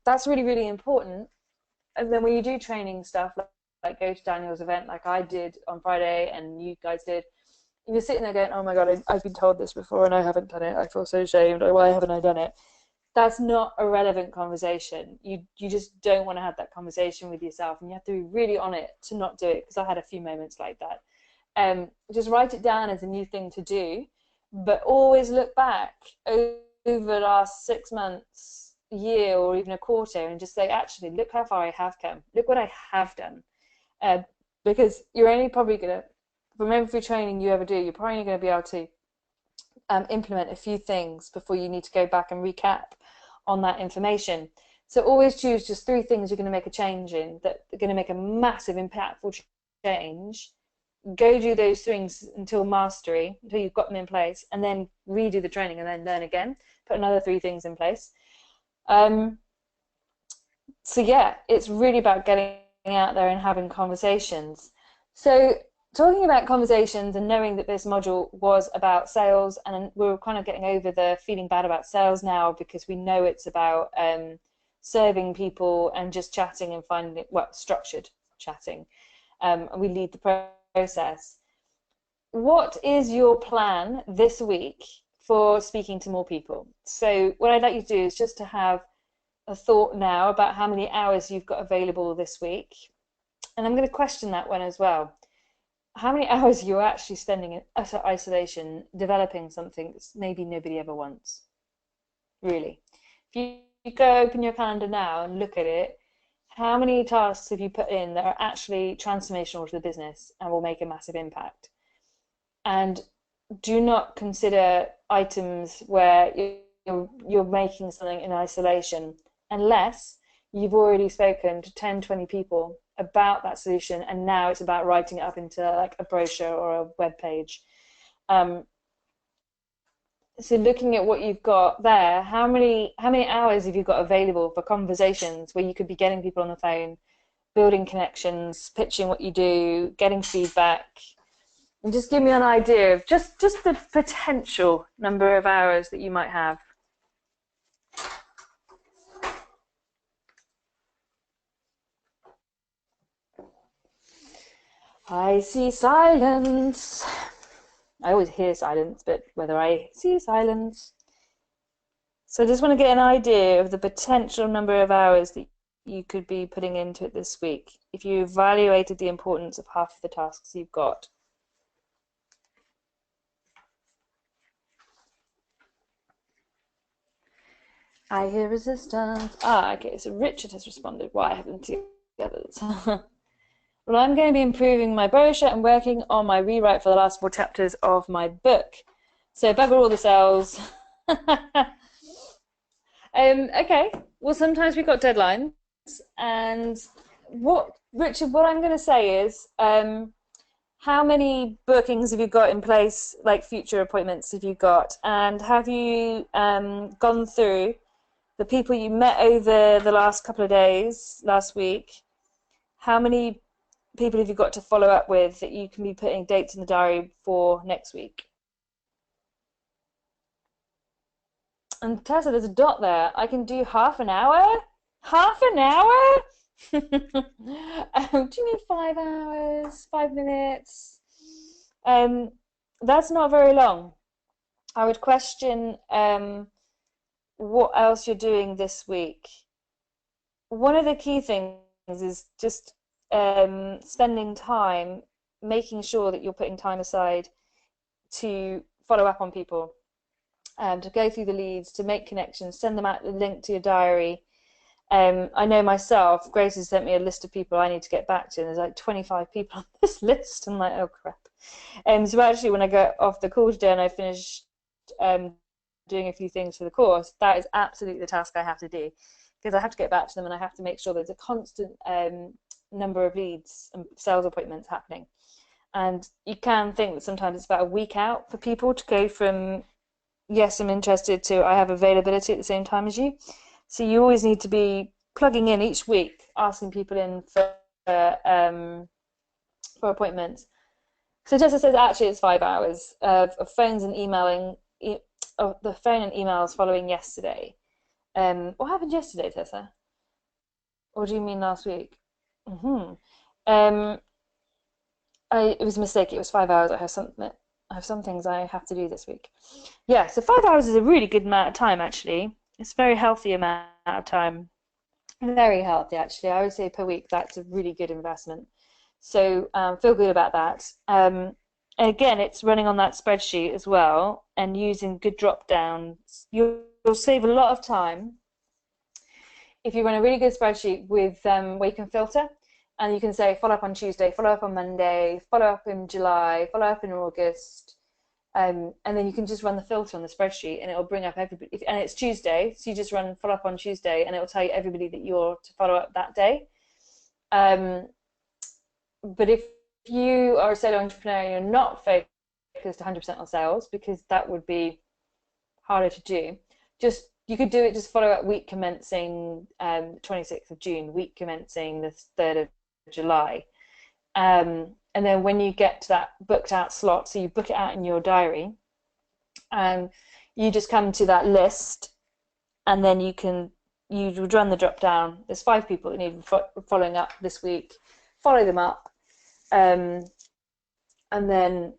that's really, really important. And then when you do training stuff, like go to Daniel's event, like I did on Friday and you guys did, you're sitting there going, oh my God, I've been told this before and I haven't done it. I feel so ashamed. Why haven't I done it? That's not a relevant conversation. You just don't want to have that conversation with yourself, and you have to be really on it to not do it, because I had a few moments like that. Just write it down as a new thing to do, but always look back over the last 6 months, year, or even a quarter, and just say, actually, look how far I have come. Look what I have done. Because you're only probably going to, from every training you ever do, you're probably going to be able to implement a few things before you need to go back and recap on that information. So always choose just 3 things you're going to make a change in, that are going to make a massive impactful change. Go do those things until mastery, until you've got them in place, and then redo the training and then learn again. Put another 3 things in place. So yeah, it's really about getting out there and having conversations. So talking about conversations and knowing that this module was about sales, and we're kind of getting over the feeling bad about sales now, because we know it's about serving people and just chatting and finding it, well, structured chatting. We lead the process. What is your plan this week for speaking to more people? So what I'd like you to do is just to have a thought now about how many hours you've got available this week. And I'm going to question that one as well. How many hours you're actually spending in utter isolation developing something that maybe nobody ever wants? Really. If you go open your calendar now and look at it, how many tasks have you put in that are actually transformational to the business and will make a massive impact? And do not consider items where you're making something in isolation unless you've already spoken to 10, 20 people about that solution, and now it's about writing it up into like a brochure or a web page. So looking at what you've got there, how many hours have you got available for conversations where you could be getting people on the phone, building connections, pitching what you do, getting feedback? And just give me an idea of just the potential number of hours that you might have. I see silence. I always hear silence, but whether I see silence. So I just want to get an idea of the potential number of hours that you could be putting into it this week if you evaluated the importance of half of the tasks you've got. I hear resistance. Okay, so Richard has responded. Why haven't you together? Well, I'm going to be improving my brochure and working on my rewrite for the last 4 chapters of my book. So bugger all the sales. Okay, well, sometimes we've got deadlines. And Richard, what I'm going to say is, how many bookings have you got in place, like future appointments have you got? And have you gone through the people you met over the last couple of days, last week? How many people have you got to follow up with that you can be putting dates in the diary for next week? And Tessa, there's a dot there. I can do half an hour? Half an hour? Do you mean 5 hours? 5 minutes? That's not very long. I would question what else you're doing this week. One of the key things is just spending time making sure that you're putting time aside to follow up on people, to go through the leads, to make connections, send them out the link to your diary. I know myself, Grace has sent me a list of people I need to get back to, and there's like 25 people on this list. I'm like, oh crap. So actually when I got off the call today and I finished doing a few things for the course, that is absolutely the task I have to do, because I have to get back to them and I have to make sure there's a constant number of leads and sales appointments happening. And you can think that sometimes it's about a week out for people to go from yes, I'm interested to I have availability at the same time as you. So you always need to be plugging in each week, asking people in for appointments. So Tessa says actually it's 5 hours of phones and emailing, of the phone and emails following yesterday. What happened yesterday, Tessa? Or do you mean last week? It was a mistake. It was 5 hours. I have some things I have to do this week. Yeah, so 5 hours is a really good amount of time, actually. It's a very healthy amount of time. Very healthy, actually. I would say per week that's a really good investment. So feel good about that. And again, it's running on that spreadsheet as well and using good drop downs. You'll save a lot of time if you run a really good spreadsheet with where you can filter, and you can say follow up on Tuesday, follow up on Monday, follow up in July, follow up in August, and then you can just run the filter on the spreadsheet and it'll bring up everybody. And it's Tuesday, so you just run follow up on Tuesday and it will tell you everybody that you're to follow up that day. But if you are a solo entrepreneur and you're not focused 100% on sales, because that would be harder to do, you could do it just follow up week commencing 26th of June, week commencing the 3rd of July. And then when you get to that booked out slot, so you book it out in your diary, and you just come to that list, and then you can you would run the drop down. There's 5 people that need following up this week. Follow them up, and then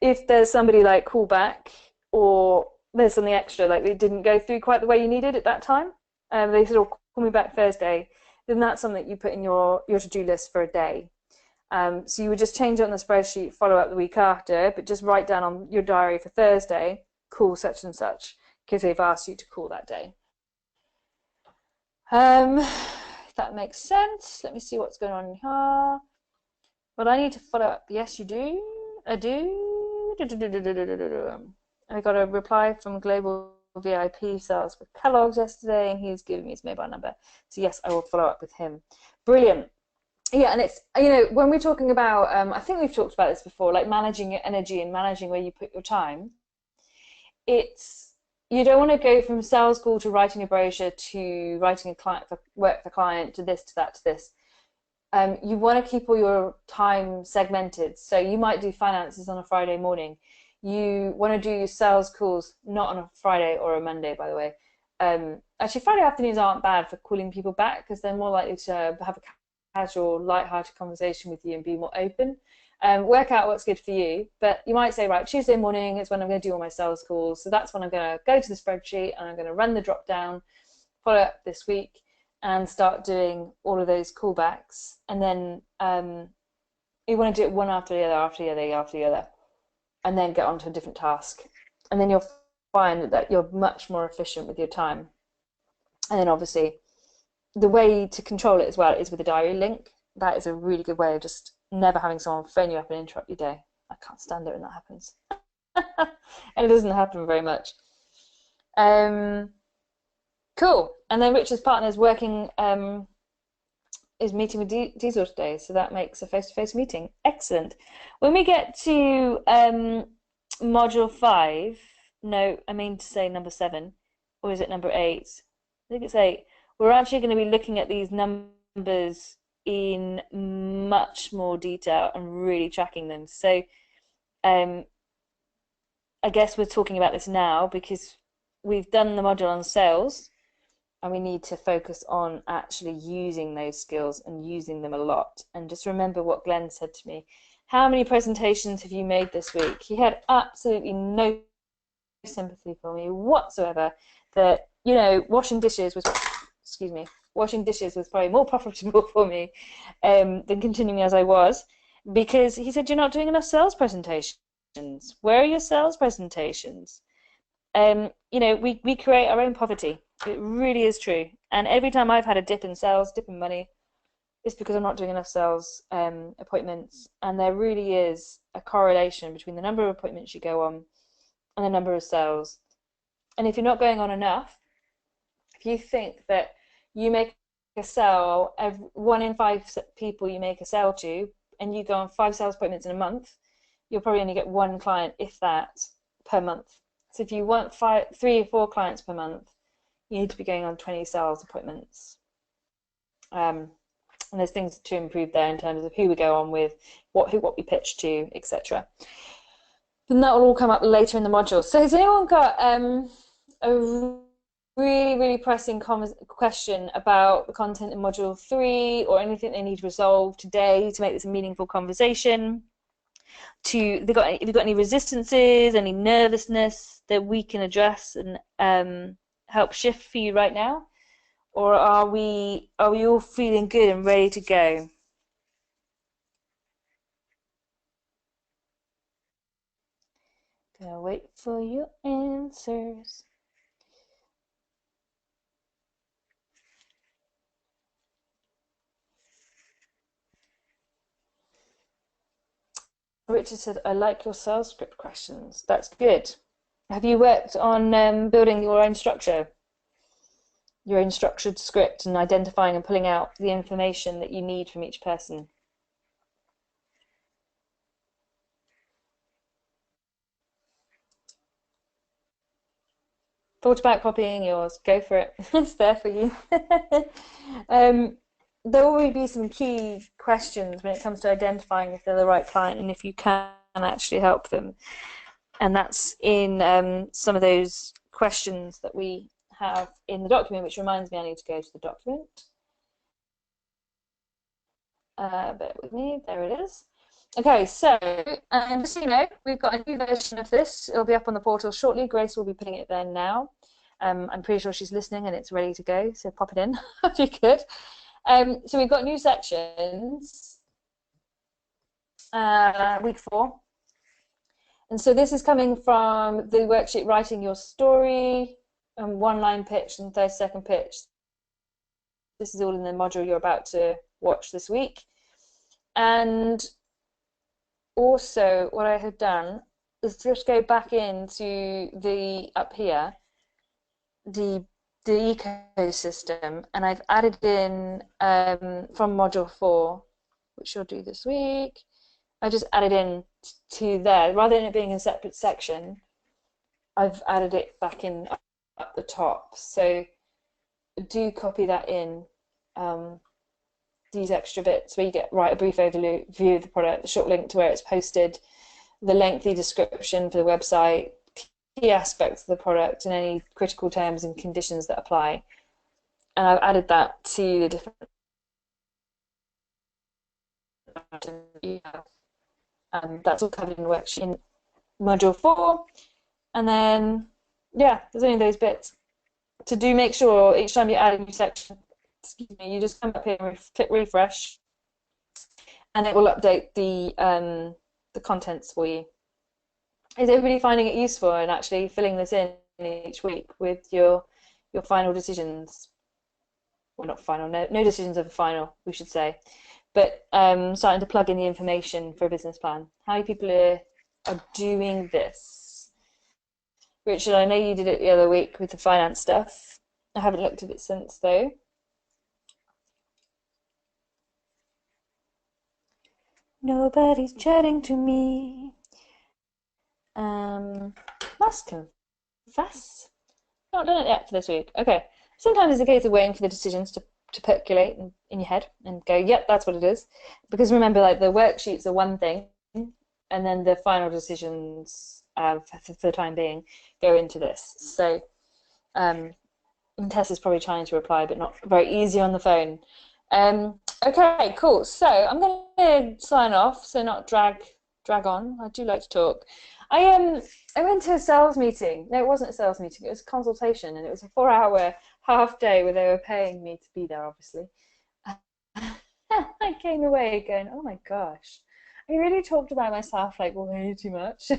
if there's somebody like callback or there's something extra, like it didn't go through quite the way you needed at that time, they said, "Oh, call me back Thursday," then that's something you put in your to-do list for a day. So you would just change it on the spreadsheet, follow up the week after, but just write down on your diary for Thursday, call such and such, because they've asked you to call that day. If that makes sense. Let me see what's going on here. Well, I need to follow up. Yes, you do. I do. I got a reply from Global VIP Sales with Kellogg's yesterday, and he's given me his mobile number. So yes, I will follow up with him. Brilliant. Yeah, and it's, you know, when we're talking about, I think we've talked about this before, like managing your energy and managing where you put your time. It's, you don't want to go from sales call to writing a brochure to writing a client work for client to this to that to this. You want to keep all your time segmented. So you might do finances on a Friday morning. You want to do sales calls not on a Friday or a Monday, by the way. Actually, Friday afternoons aren't bad for calling people back because they're more likely to have a casual, light-hearted conversation with you and be more open. Work out what's good for you. But you might say, right, Tuesday morning is when I'm going to do all my sales calls. So that's when I'm going to go to the spreadsheet and I'm going to run the drop down, follow up this week, and start doing all of those callbacks. And then you want to do it one after the other, after the other, after the other, and then get on to a different task. And then you'll find that you're much more efficient with your time. And then obviously the way to control it as well is with a diary link. That is a really good way of just never having someone phone you up and interrupt your day. I can't stand it when that happens. And it doesn't happen very much. Cool. And then Richard's partner is working, is meeting with Diesel today, so that makes a face-to-face meeting. Excellent. When we get to module 5, no, I mean to say number 7, or is it number 8? I think it's 8. We're actually going to be looking at these numbers in much more detail and really tracking them. So I guess we're talking about this now because we've done the module on sales and we need to focus on actually using those skills and using them a lot. And just remember what Glenn said to me. How many presentations have you made this week? He had absolutely no sympathy for me whatsoever. That, you know, washing dishes was probably more profitable for me than continuing as I was, because he said, you're not doing enough sales presentations. Where are your sales presentations? You know, we create our own poverty. It really is true. And every time I've had a dip in sales, dip in money, it's because I'm not doing enough sales appointments. And there really is a correlation between the number of appointments you go on and the number of sales. And if you're not going on enough, if you think that you make a sale, 1 in 5 people you make a sale to, and you go on 5 sales appointments in a month, you'll probably only get 1 client, if that, per month. So if you want 3 or 4 clients per month, you need to be going on 20 sales appointments. And there's things to improve there in terms of who we go on with, what we pitch to, etc. Then that will all come up later in the module. So has anyone got a really pressing question about the content in module 3 or anything they need resolved today to make this a meaningful conversation? Have you got any resistances, any nervousness that we can address and help shift for you right now? Or are we all feeling good and ready to go? Gonna wait for your answers. Richard said, I like your sales script questions. That's good. Have you worked on building your own structure? Your own structured script and identifying and pulling out the information that you need from each person? Thought about copying yours? Go for it. It's there for you. There will be some key questions when it comes to identifying if they're the right client and if you can actually help them. And that's in some of those questions that we have in the document, which reminds me I need to go to the document. Bear with me, there it is. Okay, so just so you know, we've got a new version of this. It'll be up on the portal shortly. Grace will be putting it there now. I'm pretty sure she's listening and it's ready to go, so pop it in if you could. So we've got new sections, week 4. And so this is coming from the worksheet Writing Your Story, 1-line pitch and 30-second pitch. This is all in the module you're about to watch this week. And also what I have done is just go back into the, up here, the ecosystem, and I've added in from module 4, which you'll do this week. I just added in to there, rather than it being a separate section. I've added it back in at the top. So do copy that in. These extra bits where you get a brief overview of the product, the short link to where it's posted, the lengthy description for the website, key aspects of the product, and any critical terms and conditions that apply. And I've added that to the different. That's all covered in the worksheet in module 4. And then, yeah, there's only those bits to do. Make sure each time you add a new section, you just come up here and click refresh, and it will update the contents for you. Is everybody finding it useful and actually filling this in each week with your final decisions? Well, not final, no decisions are final, we should say, but starting to plug in the information for a business plan. How many people are doing this? Richard, I know you did it the other week with the finance stuff. I haven't looked at it since though. Nobody's chatting to me. Must confess, not done it yet for this week. Okay, sometimes it's a case of waiting for the decisions to percolate in your head and go, yep, that's what it is. Because remember, like, the worksheets are one thing, and then the final decisions, for the time being, go into this. So, and Tessa's probably trying to reply, but not very easy on the phone. Okay, cool. So I'm going to sign off, so not drag on. I do like to talk. I went to a sales meeting. No, it wasn't a sales meeting. It was a consultation, and it was a 4-hour half day where they were paying me to be there, obviously. I came away going, oh my gosh, I really talked about myself like way too much.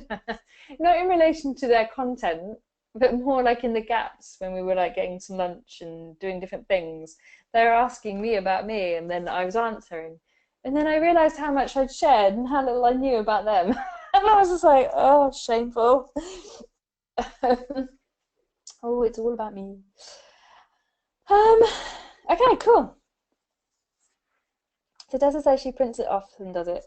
Not in relation to their content, but more like in the gaps when we were like getting some lunch and doing different things. They were asking me about me, and then I was answering. And then I realised how much I'd shared and how little I knew about them. And I was just like, oh, shameful. Oh, it's all about me. Okay, cool. So Tessa says she prints it off and does it.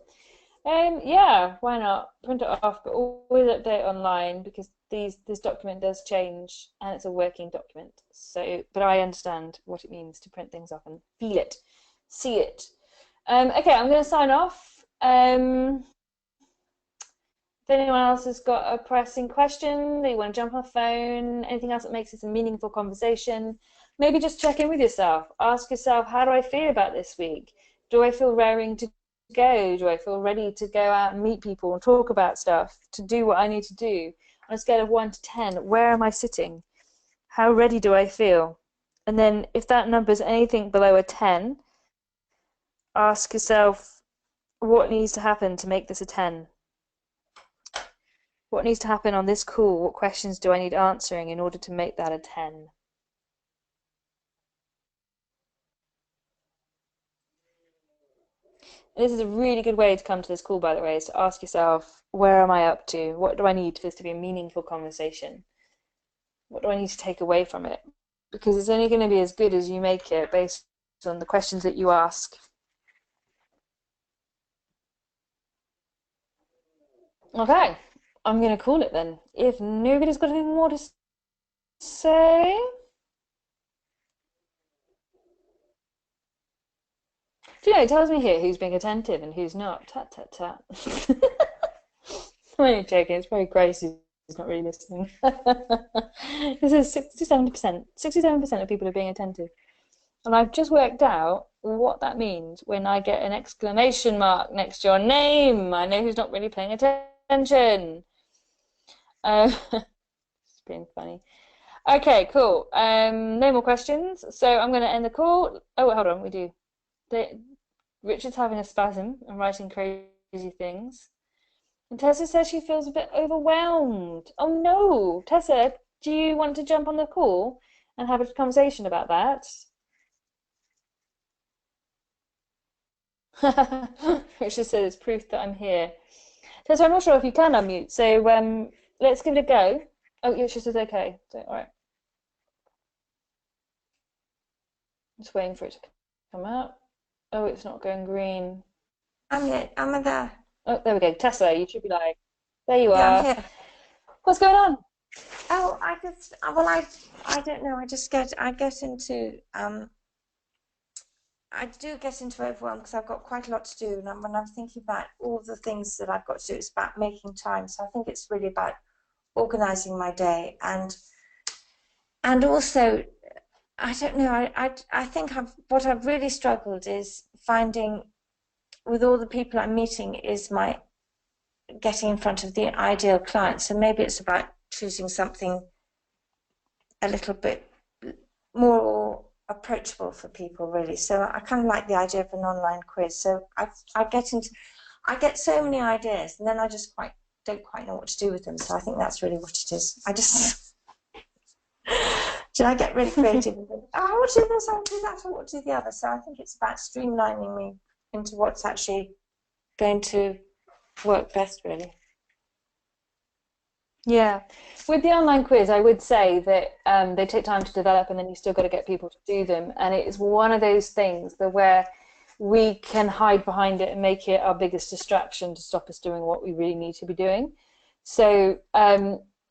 Yeah, why not? Print it off, but always update online, because this document does change and it's a working document. So, but I understand what it means to print things off and feel it, see it. Okay, I'm going to sign off. If anyone else has got a pressing question, they want to jump on the phone, anything else that makes this a meaningful conversation, maybe just check in with yourself. Ask yourself, how do I feel about this week? Do I feel raring to go? Do I feel ready to go out and meet people and talk about stuff, to do what I need to do? On a scale of 1 to 10, where am I sitting? How ready do I feel? And then if that number is anything below a 10, ask yourself, what needs to happen to make this a 10? What needs to happen on this call? What questions do I need answering in order to make that a 10? And this is a really good way to come to this call, by the way, is to ask yourself, where am I up to? What do I need for this to be a meaningful conversation? What do I need to take away from it? Because it's only going to be as good as you make it based on the questions that you ask. Okay, I'm going to call it then. If nobody's got anything more to say. Do you know, it tells me here who's being attentive and who's not. Tut, tut, tut. I'm only joking, it's very Gracie's not really listening. This is 67%. 67% of people are being attentive. And I've just worked out what that means when I get an exclamation mark next to your name. I know who's not really paying attention. It's being funny. Okay, cool. No more questions. So I'm going to end the call. Oh, hold on, we do. Richard's having a spasm and writing crazy things. And Tessa says she feels a bit overwhelmed. Oh no, Tessa, do you want to jump on the call and have a conversation about that? Richard says it's proof that I'm here. Tessa, I'm not sure if you can unmute, so let's give it a go. Oh, yeah, she says okay. So, all right. Just waiting for it to come out. Oh, it's not going green. I'm here. I'm there. Oh, there we go. Tessa, you should be like, there you Yeah, are. I'm here. What's going on? Oh, I don't know. I do get into overwhelm because I've got quite a lot to do, and when I'm thinking about all the things that I've got to do, it's about making time. So I think it's really about organising my day, and also, I don't know. I think what I've really struggled is finding, with all the people I'm meeting, is my getting in front of the ideal client. So maybe it's about choosing something a little bit more approachable for people, really. So I kind of like the idea of an online quiz. So I get so many ideas, and then I just don't quite know what to do with them. So I think that's really what it is. I get really creative and think, oh, I want to do this, I want to do that, I want to do the other. So I think it's about streamlining me into what's actually going to work best, really. Yeah, with the online quiz, I would say that they take time to develop, and then you still got to get people to do them. And it's one of those things that where we can hide behind it and make it our biggest distraction to stop us doing what we really need to be doing. So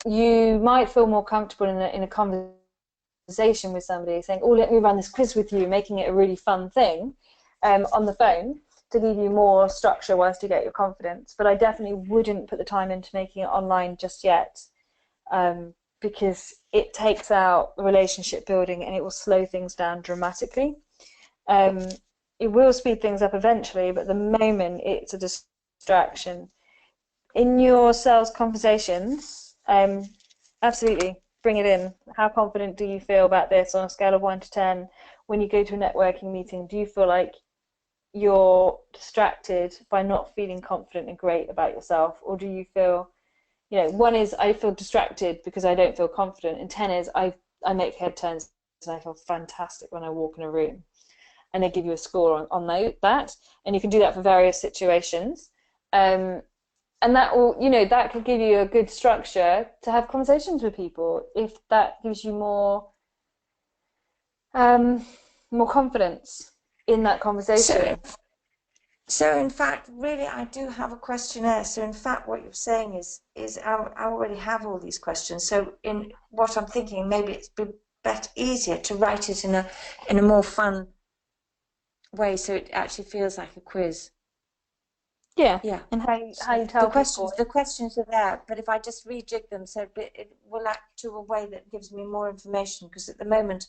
you might feel more comfortable in a conversation with somebody saying, oh, let me run this quiz with you, making it a really fun thing on the phone, to give you more structure whilst you get your confidence. But I definitely wouldn't put the time into making it online just yet, because it takes out relationship building and it will slow things down dramatically. It will speed things up eventually, but at the moment it's a distraction. In your sales conversations, absolutely, bring it in. How confident do you feel about this on a scale of 1 to 10? When you go to a networking meeting, do you feel like you're distracted by not feeling confident and great about yourself, or do you feel, 1 is I feel distracted because I don't feel confident, and 10 is I make head turns and I feel fantastic when I walk in a room, and they give you a score on that, and you can do that for various situations, and that will, that could give you a good structure to have conversations with people if that gives you more confidence in that conversation. So in fact, really, I do have a questionnaire. So in fact, what you're saying is I already have all these questions. So in what I'm thinking, maybe it's easier to write it in a more fun way, so it actually feels like a quiz. Yeah. Yeah. And how you tell people. The questions are there, but if I just rejig them, so it will act to a way that gives me more information, because at the moment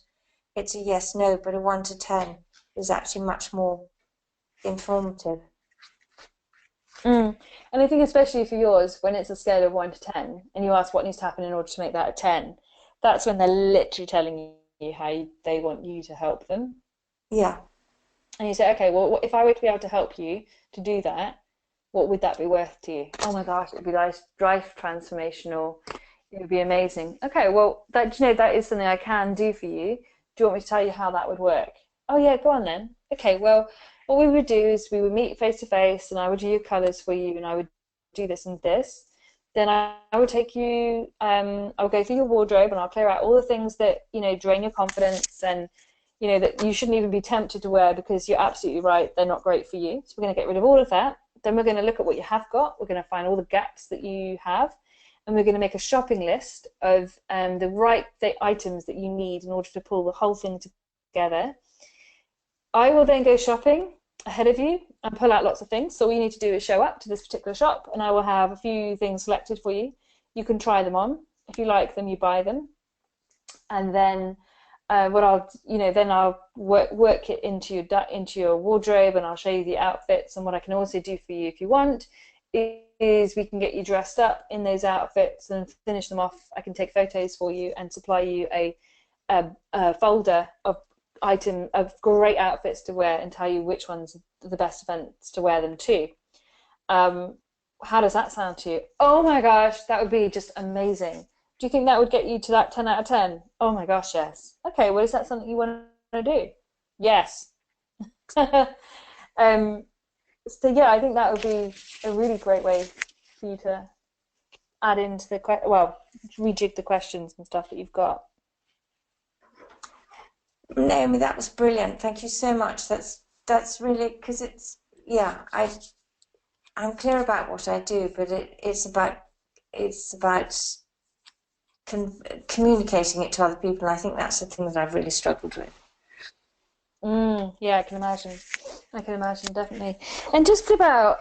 it's a yes, no, but a 1 to 10 is actually much more informative. And I think especially for yours, when it's a scale of 1 to 10 and you ask what needs to happen in order to make that a 10, that's when they're literally telling you how they want you to help them. Yeah. And you say, okay, well, if I were to be able to help you to do that, what would that be worth to you? Oh my gosh, it would be life transformational. It would be amazing. Okay, well, that is something I can do for you. Do you want me to tell you how that would work? Oh yeah, go on then. Okay, well, what we would do is we would meet face to face, and I would do your colours for you, and I would do this and this. Then I would take you, I would go through your wardrobe, and I'll clear out all the things that, drain your confidence, and, that you shouldn't even be tempted to wear, because you're absolutely right, they're not great for you. So we're going to get rid of all of that. Then we're going to look at what you have got. We're going to find all the gaps that you have, and we're going to make a shopping list of the items that you need in order to pull the whole thing together. I will then go shopping ahead of you and pull out lots of things. So all you need to do is show up to this particular shop, and I will have a few things selected for you. You can try them on. If you like them, you buy them, and then what I'll, then I'll work it into your wardrobe, and I'll show you the outfits. And what I can also do for you, if you want, is we can get you dressed up in those outfits and finish them off. I can take photos for you and supply you a folder of great outfits to wear and tell you which ones are the best events to wear them to. How does that sound to you? Oh my gosh, that would be just amazing. Do you think that would get you to that 10 out of 10? Oh my gosh, yes. Okay, well, is that something you want to do? Yes. So yeah, I think that would be a really great way for you to add into the rejig the questions and stuff that you've got. Naomi, that was brilliant. Thank you so much. That's really, because I'm clear about what I do, but it's about communicating it to other people. And I think that's the thing that I've really struggled with. Yeah, I can imagine. Definitely. And just about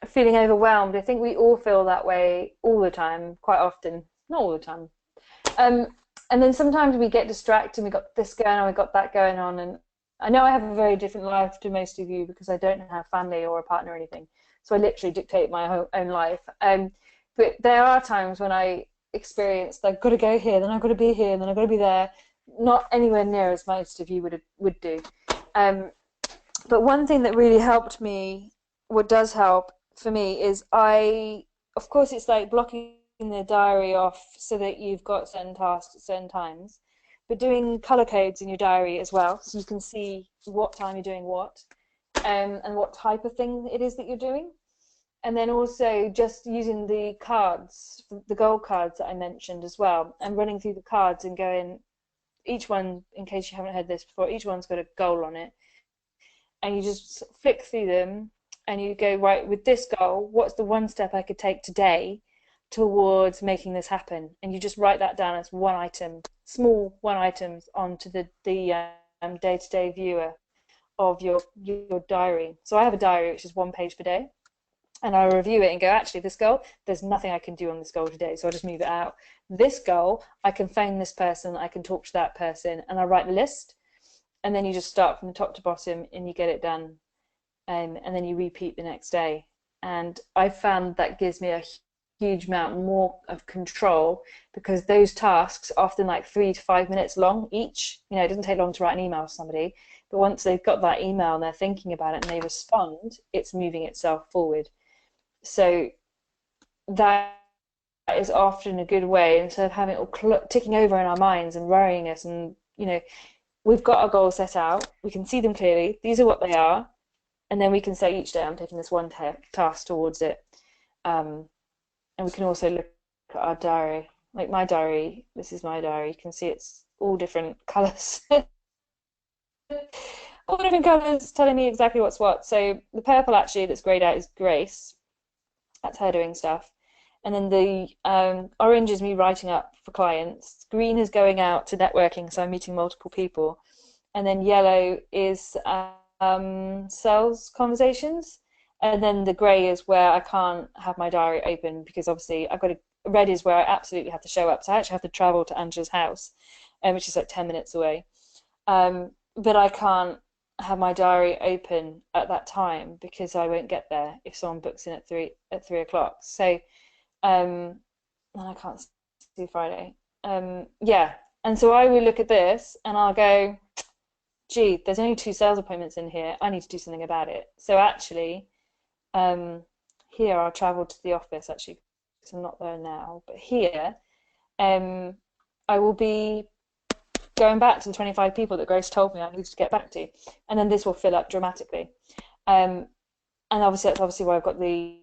feeling overwhelmed, I think we all feel that way all the time, quite often. Not all the time. And then sometimes we get distracted, we got this going on, we got that going on, and I know I have a very different life to most of you because I don't have family or a partner or anything, so I literally dictate my own life. But there are times when I experience I've got to go here, then I've got to be here, then I've got to be there, not anywhere near as most of you would do. But one thing that really helped me, what does help for me, is of course it's like blocking the diary off so that you've got certain tasks at certain times, but doing color codes in your diary as well, so you can see what time you're doing what, and what type of thing it is that you're doing. And then also just using the cards, the goal cards that I mentioned as well, and running through the cards and going, each one, in case you haven't heard this before, each one's got a goal on it, and you just flick through them and you go, right, with this goal, what's the one step I could take today towards making this happen? And you just write that down as one item, small one items onto the day-to-day viewer of your diary. So I have a diary which is 1 page per day, and I'll review it and go, actually, this goal, there's nothing I can do on this goal today, so I'll just move it out. This goal, I can phone this person, I can talk to that person, and I write the list, and then you just start from the top to bottom and you get it done, and then you repeat the next day. And I found that gives me a huge amount more of control, because those tasks are often like 3 to 5 minutes long each. It doesn't take long to write an email to somebody, but once they've got that email and they're thinking about it and they respond, it's moving itself forward. So that is often a good way, instead of having it all ticking over in our minds and worrying us. And we've got our goals set out, we can see them clearly, these are what they are, and then we can say each day I'm taking this one task towards it. And we can also look at our diary, like my diary. This is my diary. You can see it's all different colours. All different colours telling me exactly what's what. So the purple actually that's greyed out is Grace. That's her doing stuff. And then the orange is me writing up for clients. Green is going out to networking, so I'm meeting multiple people. And then yellow is sales conversations. And then the grey is where I can't have my diary open, because obviously red is where I absolutely have to show up. So I actually have to travel to Angela's house, which is like 10 minutes away. But I can't have my diary open at that time because I won't get there if someone books in at 3 o'clock. So and I can't do Friday. Yeah, and so I will look at this and I'll go, gee, there's only 2 sales appointments in here. I need to do something about it. So actually, here I'll travel to the office actually, because I'm not there now. But here, I will be going back to the 25 people that Grace told me I needed to get back to, and then this will fill up dramatically. And obviously that's obviously why I've got the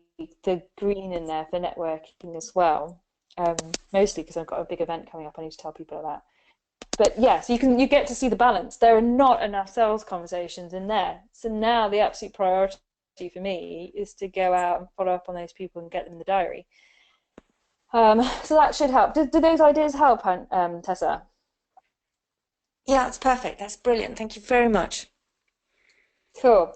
green in there for networking as well, mostly because I've got a big event coming up I need to tell people about. But yes, you get to see the balance. There are not enough sales conversations in there, so now the absolute priority for me is to go out and follow up on those people and get them in the diary. So that should help. Do those ideas help, Tessa? Yeah, that's perfect. That's brilliant. Thank you very much. Cool.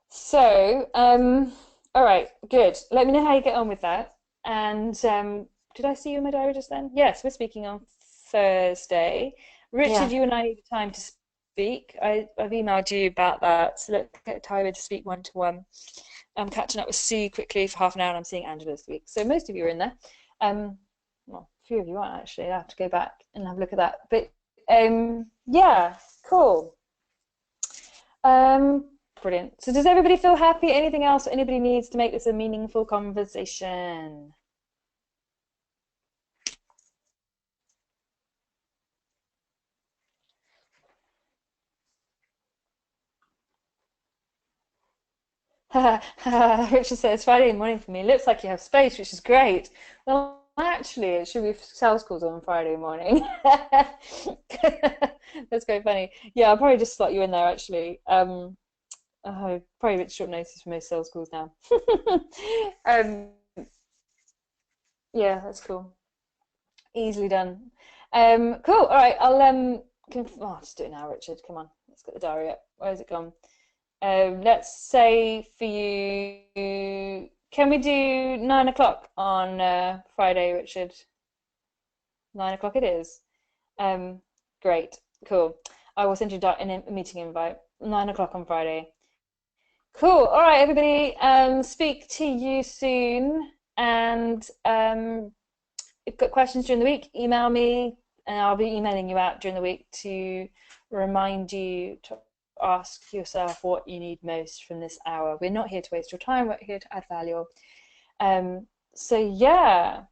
So, all right, good. Let me know how you get on with that. And did I see you in my diary just then? Yes, we're speaking on Thursday. Richard, you and I need time to speak. I've emailed you about that. So let's get time to speak one-to-one. I'm catching up with Sue quickly for half an hour, and I'm seeing Angela this week. So most of you are in there. Well, a few of you aren't actually. I'll have to go back and have a look at that. But yeah, cool. Brilliant. So does everybody feel happy? Anything else anybody needs to make this a meaningful conversation? Richard says Friday morning for me. Looks like you have space, which is great. Well, actually, it should be sales calls on Friday morning. That's quite funny. Yeah, I'll probably just slot you in there actually. Probably a bit short notice for most sales calls now. Yeah, that's cool. Easily done. Cool. All right, I'll just do it now, Richard. Come on, let's get the diary up. Where's it gone? Let's say for you, can we do 9 o'clock on Friday, Richard? 9 o'clock it is. Great, cool. I will send you a meeting invite. 9 o'clock on Friday. Cool. All right, everybody. Speak to you soon. And if you've got questions during the week, email me, and I'll be emailing you out during the week to remind you to ask yourself what you need most from this hour. We're not here to waste your time, we're here to add value. So yeah.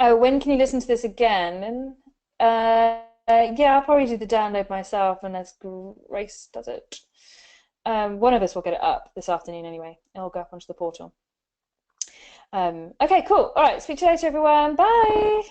Oh, when can you listen to this again? Yeah, I'll probably do the download myself unless Grace does it. One of us will get it up this afternoon anyway. It'll go up onto the portal. Okay, cool. All right, speak to you later, everyone. Bye.